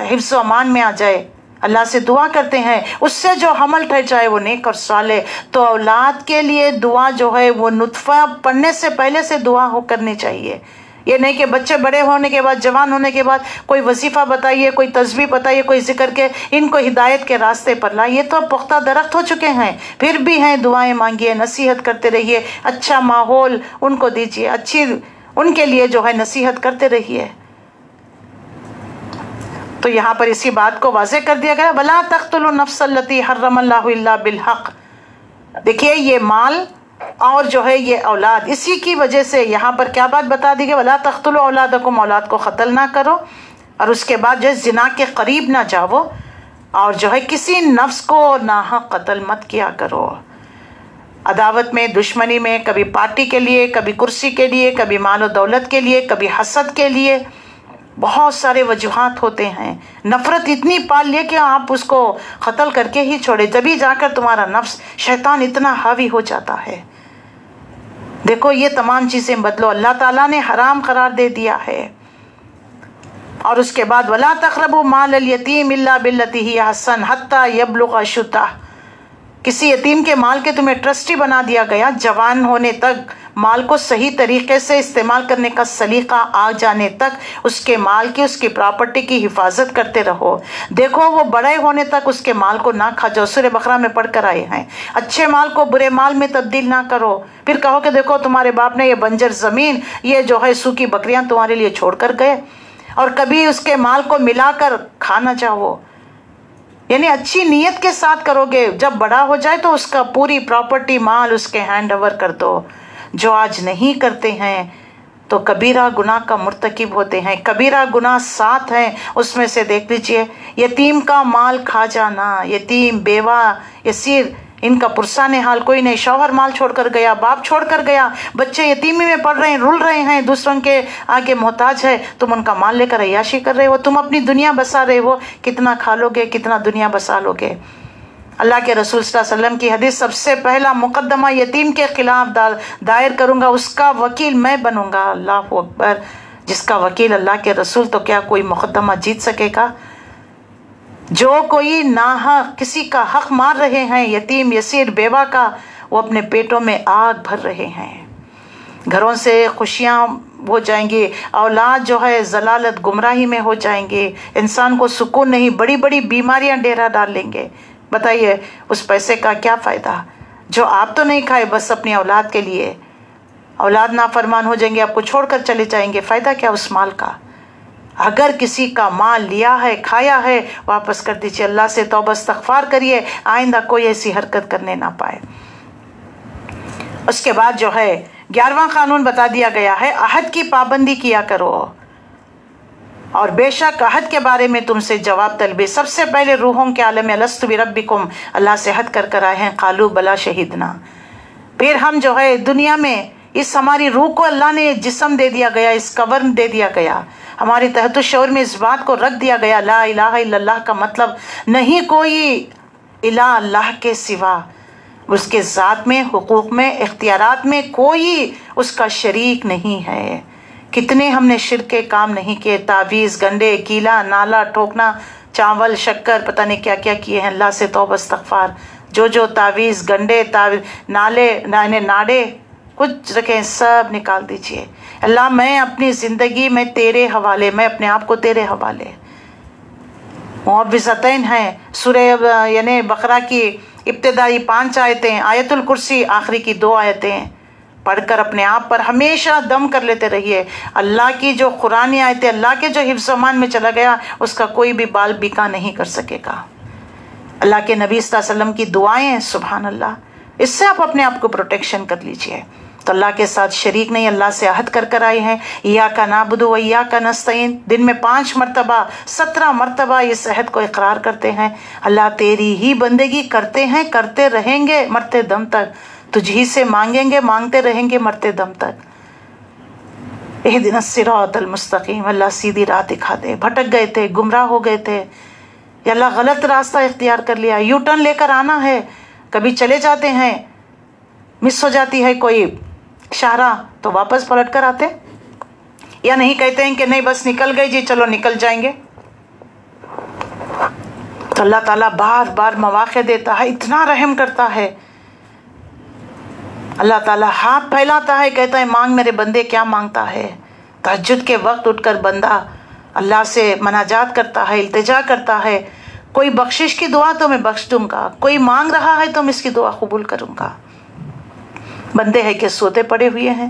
حفظ و امان میں آ جائے، اللہ سے دعا کرتے ہیں اس سے جو حمل ٹھہر جائے وہ نیک اور صالح۔ تو اولاد کے لیے دعا جو ہے وہ نطفہ پڑنے سے پہلے سے دعا کرنی چاہیے۔ یہ نہیں کہ بچے بڑے ہونے کے بعد، جوان ہونے کے بعد کوئی وظیفہ بتائیے، کوئی تسبیح بتائیے، کوئی ذکر کے ان کو ہدایت کے راستے پر لائے۔ یہ تو پختہ درخت ہو چکے ہیں، پھر بھی ہیں، دعائیں مانگیے، نصیحت کرتے رہیے، اچھا ماحول ان کو دیجیے، اچھی ان کے لیے جو ہے نصیحت کرتے رہیے۔ تو یہاں پر اسی بات کو واضح کر دیا گیا، وَلَا تَقْتُلُوا النَّفْسَ الَّتِي حَرَّمَ اللَّهُ إِلَّا بِالْحَقِّ۔ دیکھیے یہ مال اور جو ہے یہ اولاد، اسی کی وجہ سے یہاں پر کیا بات بتا دی گئی، وَلَا تَقْتُلُوا أَوْلَادَكُمْ، اولاد کو قتل نہ کرو، اور اس کے بعد جو ہے زنا کے قریب نہ جاؤ، اور جو ہے کسی نفس کو ناحق قتل مت کیا کرو۔ عداوت میں، دشمنی میں، کبھی پارٹی کے لیے، کبھی کرسی کے لیے، کبھی مال و دولت کے لیے، کبھی حسد کے لیے، بہت سارے وجوہات ہوتے ہیں۔ نفرت اتنی پال لیے کہ آپ اس کو قتل کر کے ہی چھوڑے، جبھی جا کر تمہارا نفس، شیطان اتنا حاوی ہو جاتا ہے۔ دیکھو یہ تمام چیزیں بدلو، اللہ تعالیٰ نے حرام قرار دے دیا ہے۔ اور اس کے بعد وَلَا تَقْرَبُوا مَالَ الْيَتِيمِ إِلَّا بِالَّتِي هِيَ أَحْسَنُ حَتَّى يَبْلُغَ أَشُدَّهُ۔ کسی یتیم کے مال کے تمہیں ٹرسٹی بنا دیا گیا، جوان ہونے تک مال کو صحیح طریقے سے استعمال کرنے کا سلیقہ آ جانے تک اس کے مال کی، اس کی پراپرٹی کی حفاظت کرتے رہو۔ دیکھو وہ بڑے ہونے تک اس کے مال کو نہ کھا جاؤ، سورہ بقرہ میں پڑھ کر آئے ہیں۔ اچھے مال کو برے مال میں تبدیل نہ کرو، پھر کہو کہ دیکھو تمہارے باپ نے یہ بنجر زمین، یہ جو ہے سوکھی بکریاں تمہارے لیے چھوڑ کر گئے، اور کبھی اس کے مال کو ملا کر کھانا چاہو۔ یعنی اچھی نیت کے ساتھ کرو گے، جب بڑا ہو جائے تو اس کا پوری پراپرٹی مال اس کے ہینڈ اوور کر دو۔ جو آج نہیں کرتے ہیں تو کبیرہ گناہ کا مرتکب ہوتے ہیں۔ کبیرہ گناہ 7 ہیں، اس میں سے دیکھ لیجئے، یتیم کا مال کھا جانا، یتیم، بیوہ، یسیر، ان کا پرسان حال کوئی نہیں، شوہر مال چھوڑ کر گیا، باپ چھوڑ کر گیا، بچے یتیمی میں پڑھ رہے ہیں، رول رہے ہیں، دوسروں کے آگے محتاج ہے، تم ان کا مال لے کر عیاشی کر رہے ہو، تم اپنی دنیا بسا رہے ہو، کتنا کھا لو گے، کتنا دنیا بسا لو گے۔ اللہ کے رسول صلی اللہ علیہ وسلم کی حدیث، سب سے پہلا مقدمہ یتیم کے خلاف دائر کروں گا، اس کا وکیل میں بنوں گا۔ اللہ اکبر، جس کا وکیل اللہ کے رسول، تو کیا کوئی مقدمہ جیت سکے گا؟ جو کوئی ناحق کسی کا حق مار رہے ہیں، یتیم، یسیر، بیوہ کا، وہ اپنے پیٹوں میں آگ بھر رہے ہیں۔ گھروں سے خوشیاں ہو جائیں گی، اولاد جو ہے ضلالت، گمراہی میں ہو جائیں گے، انسان کو سکون نہیں، بڑی بڑی بیماریاں ڈیرا ڈال لیں گے۔ بتائیے اس پیسے کا کیا فائدہ جو آپ تو نہیں کھائے، بس اپنی اولاد کے لیے، اولاد نافرمان ہو جائیں گے، آپ کو چھوڑ کر چلے جائیں گے، فائدہ کیا اس مال کا؟ اگر کسی کا مال لیا ہے، کھایا ہے، واپس کر دیجیے، اللہ سے توبہ استغفار کریے، آئندہ کوئی ایسی حرکت کرنے نہ پائے۔ اس کے بعد جو ہے 11واں قانون بتا دیا گیا ہے، عہد کی پابندی کیا کرو، اور بے شک عہد کے بارے میں تم سے جواب طلبی۔ سب سے پہلے روحوں کے عالم میں الست بربکم، اللہ سے عہد کر آئے ہیں، قالوا بلا شہیدنا۔ پھر ہم جو ہے دنیا میں اس ہماری روح کو اللہ نے جسم دے دیا گیا، اس کور دے دیا گیا، ہماری تحت الشعور میں اس بات کو رکھ دیا گیا، لا الہ الا اللہ کا مطلب نہیں کوئی الہ اللہ کے سوا، اس کے ذات میں، حقوق میں، اختیارات میں کوئی اس کا شریک نہیں ہے۔ کتنے ہم نے شرک کے کام نہیں کیے، تعویذ، گنڈے، کیلا، نالا ٹھوکنا، چاول، شکر، پتہ نہیں کیا کیا کیے ہیں، اللہ سے توبہ استغفار۔ جو تعویذ، گنڈے، نالے، ناڑے کچھ رکھیں، سب نکال دیجئے۔ اللہ میں اپنی زندگی میں تیرے حوالے، میں اپنے آپ کو تیرے حوالے۔ معوذتین ہیں، سورہ یعنی بقرہ کی ابتدائی 5 آیتیں، آیت الکرسی آخری کی 2 آیتیں پڑھ کر اپنے آپ پر ہمیشہ دم کر لیتے رہیے۔ اللہ کی جو قرآنی آیتیں، اللہ کے جو حفظ و امان میں چلا گیا، اس کا کوئی بھی بال بیکا نہیں کر سکے گا۔ اللہ کے نبی صلی اللہ علیہ وسلم کی دعائیں، سبحان اللہ، اس سے آپ اپنے آپ کو پروٹیکشن کر لیجئے۔ تو اللہ کے ساتھ شریک نہیں، اللہ سے عہد کر آئے ہیں، ایاک نعبد و ایاک نستعین، دن میں 5 مرتبہ 17 مرتبہ اس عہد کو اقرار کرتے ہیں، اللہ تیری ہی بندگی کرتے ہیں، کرتے رہیں گے مرتے دم تک، تجھ ہی سے مانگیں گے، مانگتے رہیں گے مرتے دم تک۔ اہدنا الصراط المستقیم، اللہ سیدھی راہ دکھا دے، بھٹک گئے تھے، گمراہ ہو گئے تھے، یا اللہ غلط راستہ اختیار کر لیا، یو ٹرن لے کر آنا ہے، کبھی چلے جاتے ہیں، مس ہو جاتی ہے کوئی شاہراہ تو واپس پلٹ کر آتے، یا نہیں کہتے ہیں کہ نہیں بس نکل گئی جی چلو نکل جائیں گے؟ تو اللہ تعالیٰ بار بار مواقع دیتا ہے، اتنا رحم کرتا ہے. اللہ تعالیٰ ہاتھ پھیلاتا ہے، کہتا ہے مانگ میرے بندے کیا مانگتا ہے. تہجد کے وقت اٹھ کر بندہ اللہ سے مناجات کرتا ہے، التجا کرتا ہے، کوئی بخشش کی دعا تو میں بخش دوں گا، کوئی مانگ رہا ہے تو میں اس کی دعا قبول کروں گا. بندے ہیں کہ سوتے پڑے ہوئے ہیں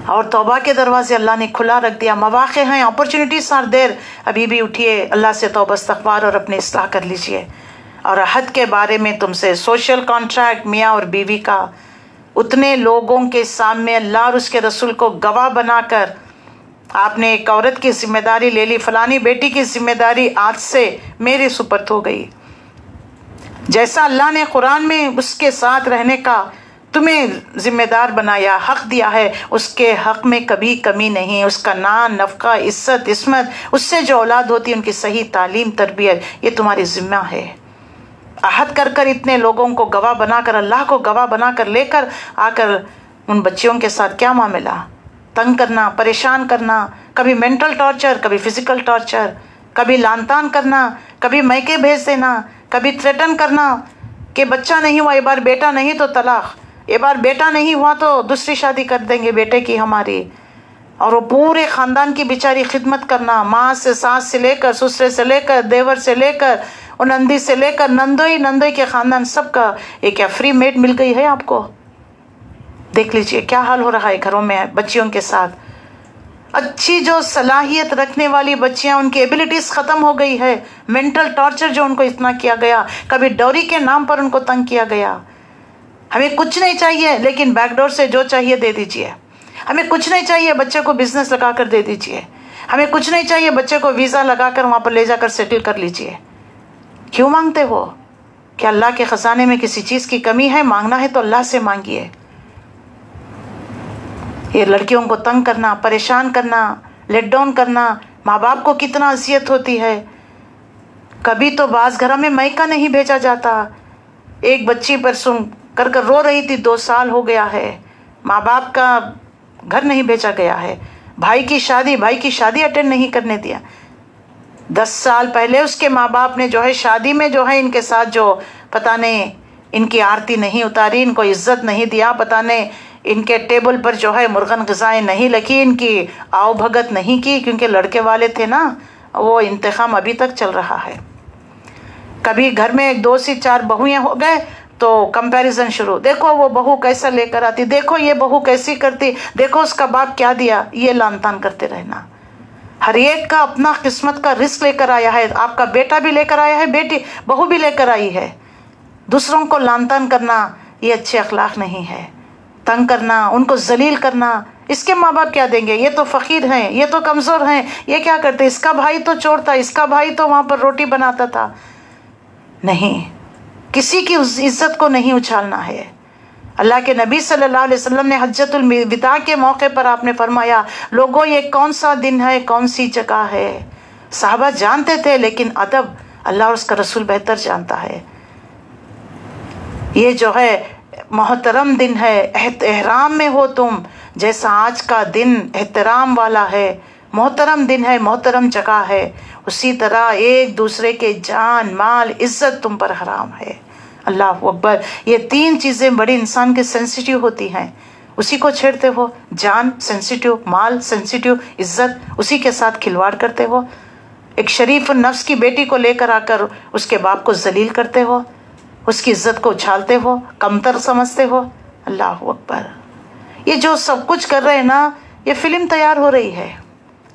اور توبہ کے دروازے اللہ نے کھلا رکھ دیا. مواقع ہیں، اپرچونٹیز آر دیر. ابھی بھی اٹھیے، اللہ سے توبہ استغفار اور اپنے اصلاح کر لیجئے. اور حد کے بارے میں تم سے سوشل کانٹریکٹ میاں اور بیوی کا اتنے لوگوں کے سامنے اللہ اور اس کے رسول کو گواہ بنا کر آپ نے ایک عورت کی ذمہ داری لے لی، فلانی بیٹی کی ذمہ داری آج سے میرے سپرد ہو گئی. جیسا اللہ نے قرآن میں اس کے ساتھ رہنے کا تمہیں ذمہ دار بنایا، حق دیا ہے، اس کے حق میں کبھی کمی نہیں. اس کا نان، نفقہ، عزت، عصمت، اس سے جو اولاد ہوتی ہے ان کی صحیح تعلیم، تربیت، یہ تمہاری ذمہ ہے. عہد کر کر اتنے لوگوں کو گواہ بنا کر، اللہ کو گواہ بنا کر لے کر آ کر ان بچیوں کے ساتھ کیا معاملہ؟ تنگ کرنا، پریشان کرنا، کبھی مینٹل ٹارچر، کبھی فزیکل ٹارچر، کبھی لان تان کرنا، کبھی میکے بھیج دینا، کبھی تھریٹن کرنا کہ بچہ نہیں ہوا، ایک بار بیٹا نہیں تو طلاق، ایک بار بیٹا نہیں ہوا تو دوسری شادی کر دیں گے بیٹے کی ہماری. اور وہ پورے خاندان کی بیچاری خدمت کرنا، ماں سے، ساس سے لے کر، سسرے سے لے کر، دیور سے لے کر، اور نندی سے لے کر نندوئی کے خاندان سب کا ایک کیا فری میڈ مل گئی ہے آپ کو؟ دیکھ لیجئے کیا حال ہو رہا ہے گھروں میں بچیوں کے ساتھ. اچھی جو صلاحیت رکھنے والی بچیاں، ان کی ایبلٹیز ختم ہو گئی ہے. مینٹل ٹارچر جو ان کو اتنا کیا گیا، کبھی ڈوری کے نام پر ان کو تنگ کیا گیا. ہمیں کچھ نہیں چاہیے لیکن بیک ڈور سے جو چاہیے دے دیجئے. ہمیں کچھ نہیں چاہیے، بچے کو بزنس لگا کر دے دیجئے. ہمیں کچھ نہیں چاہیے، بچے کو ویزا لگا کر وہاں پر لے جا کر سیٹل کر لیجئے. کیوں مانگتے ہو؟ کہ اللہ کے خزانے میں کسی چیز کی کمی ہے؟ مانگنا ہے تو اللہ سے مانگیے. یہ لڑکیوں کو تنگ کرنا، پریشان کرنا، لیٹ ڈاؤن کرنا، ماں باپ کو کتنا اذیت ہوتی ہے. کبھی تو بعض گھروں میں میکہ نہیں بھیجا جاتا. ایک بچی پر سن کر رو رہی تھی، 2 سال ہو گیا ہے، ماں باپ کا گھر نہیں بھیجا گیا ہے. بھائی کی شادی اٹینڈ نہیں کرنے دیا. 10 سال پہلے اس کے ماں باپ نے جو ہے شادی میں جو ہے ان کے ساتھ جو پتہ نہیں ان کی آرتی نہیں اتاری، ان کو عزت نہیں دیا، پتہ نہیں ان کے ٹیبل پر جو ہے مرغن غذائیں نہیں لکھی، ان کی آؤ بھگت نہیں کی، کیونکہ لڑکے والے تھے نا. وہ انتقام ابھی تک چل رہا ہے. کبھی گھر میں 2 سے 4 بہویں ہو گئے تو کمپیریزن شروع، دیکھو وہ بہو کیسا لے کر آتی، دیکھو یہ بہو کیسی کرتی، دیکھو اس کا باپ کیا دیا. یہ لان تان کرتے رہنا. ہر ایک کا اپنا قسمت کا رزق لے کر آیا ہے. آپ کا بیٹا بھی لے کر آیا ہے، بیٹی بہو بھی لے کر آئی ہے. دوسروں کو لان تان کرنا یہ اچھے اخلاق نہیں ہے. تنگ کرنا، ان کو ذلیل کرنا. اس کے ماں باپ کیا دیں گے؟ یہ تو فقیر ہیں، یہ تو کمزور ہیں، یہ کیا کرتے؟ اس کا بھائی تو چور تھا، اس کا بھائی تو وہاں پر روٹی بناتا تھا. نہیں، کسی کی عزت کو نہیں اچھالنا ہے. اللہ کے نبی صلی اللہ علیہ وسلم نے حجۃ الوداع کے موقع پر آپ نے فرمایا، لوگوں یہ کون سا دن ہے، کون سی جگہ ہے؟ صحابہ جانتے تھے لیکن ادب اللہ اور اس کا رسول بہتر جانتا ہے. یہ جو ہے محترم دن ہے، احترام میں ہو تم، جیسا آج کا دن احترام والا ہے، محترم دن ہے، محترم جگہ ہے، اسی طرح ایک دوسرے کے جان، مال، عزت تم پر حرام ہے. اللہ اکبر. یہ 3 چیزیں بڑی انسان کے سینسیٹیو ہوتی ہیں. اسی کو چھیڑتے ہو، جان سینسیٹیو، مال سینسیٹیو، عزت اسی کے ساتھ کھلواڑ کرتے ہو. ایک شریف النفس کی بیٹی کو لے کر آ کر اس کے باپ کو ذلیل کرتے ہو، اس کی عزت کو اچھالتے ہو، کمتر سمجھتے ہو. اللہ اکبر. یہ جو سب کچھ کر رہے ہیں نا، یہ فلم تیار ہو رہی ہے،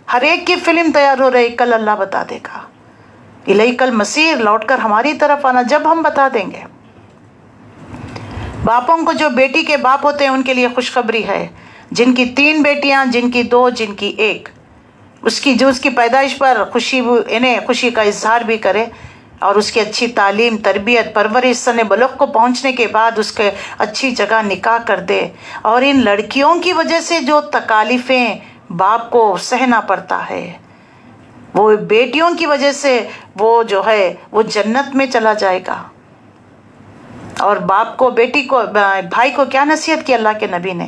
ہر ایک کی فلم تیار ہو رہی. کل اللہ بتا دے گا. الیک المصیر، لوٹ کر ہماری طرف آنا، جب ہم بتا دیں گے. باپوں کو جو بیٹی کے باپ ہوتے ہیں ان کے لیے خوشخبری ہے. جن کی 3 بیٹیاں، جن کی 2، جن کی 1، اس کی پیدائش پر خوشی کا اظہار بھی کرے اور اس کی اچھی تعلیم، تربیت، پرورش، سن بلوغ کو پہنچنے کے بعد اس کے اچھی جگہ نکاح کر دے. اور ان لڑکیوں کی وجہ سے جو تکالیفیں باپ کو سہنا پڑتا ہے، وہ بیٹیوں کی وجہ سے وہ جو ہے وہ جنت میں چلا جائے گا. اور باپ کو، بیٹی کو، بھائی کو کیا نصیحت کی اللہ کے نبی نے؟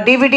DVD,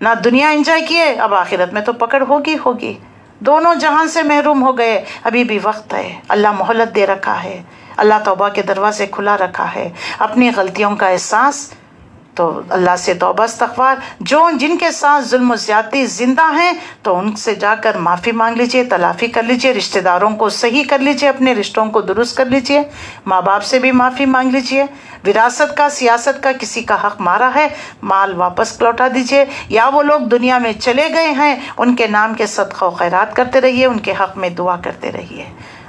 نہ دنیا انجوائے کیے، اب آخرت میں تو پکڑ ہوگی ہوگی، دونوں جہان سے محروم ہو گئے۔ ابھی بھی وقت ہے، اللہ مہلت دے رکھا ہے، اللہ توبہ کے دروازے کھلا رکھا ہے۔ اپنی غلطیوں کا احساس تو اللہ سے توبہ استغفار، جن کے ساتھ ظلم و زیادتی زندہ ہیں تو ان سے جا کر معافی مانگ لیجئے، تلافی کر لیجئے، رشتہ داروں کو صحیح کر لیجئے، اپنے رشتوں کو درست کر لیجئے، ماں باپ سے بھی معافی مانگ لیجئے، وراثت کا سیاست کا کسی کا حق مارا ہے مال واپس لوٹا دیجئے، یا وہ لوگ دنیا میں چلے گئے ہیں ان کے نام کے صدقہ و خیرات کرتے رہیے، ان کے حق میں دعا کرتے رہیے۔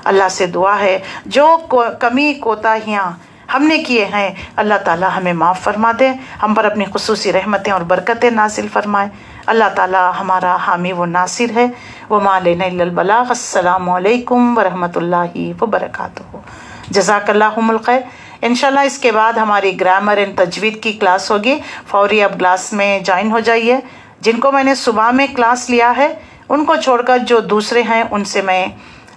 اللہ سے دعا ہے جو کمی کوتاہیاں ہم نے کیے ہیں اللہ تعالی ہمیں معاف فرما دے، ہم پر اپنی خصوصی رحمتیں اور برکتیں نازل فرمائے۔ اللہ تعالی ہمارا حامی و ناصر ہے۔ وما علینا الا البلاغ۔ السلام علیکم ورحمۃ اللہ وبرکاتہ۔ جزاک اللہم الخیر۔ انشاءاللہ اس کے بعد ہماری گرامر اینڈ تجوید کی کلاس ہوگی، فوری اب کلاس میں جوائن ہو جائیے۔ جن کو میں نے صبح میں کلاس لیا ہے ان کو چھوڑ کر جو دوسرے ہیں ان سے میں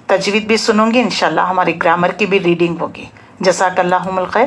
تجوید بھی سنوں گی، انشاءاللہ ہماری گرامر کی بھی ریڈنگ ہوگی۔ جزاک اللہم الخیر۔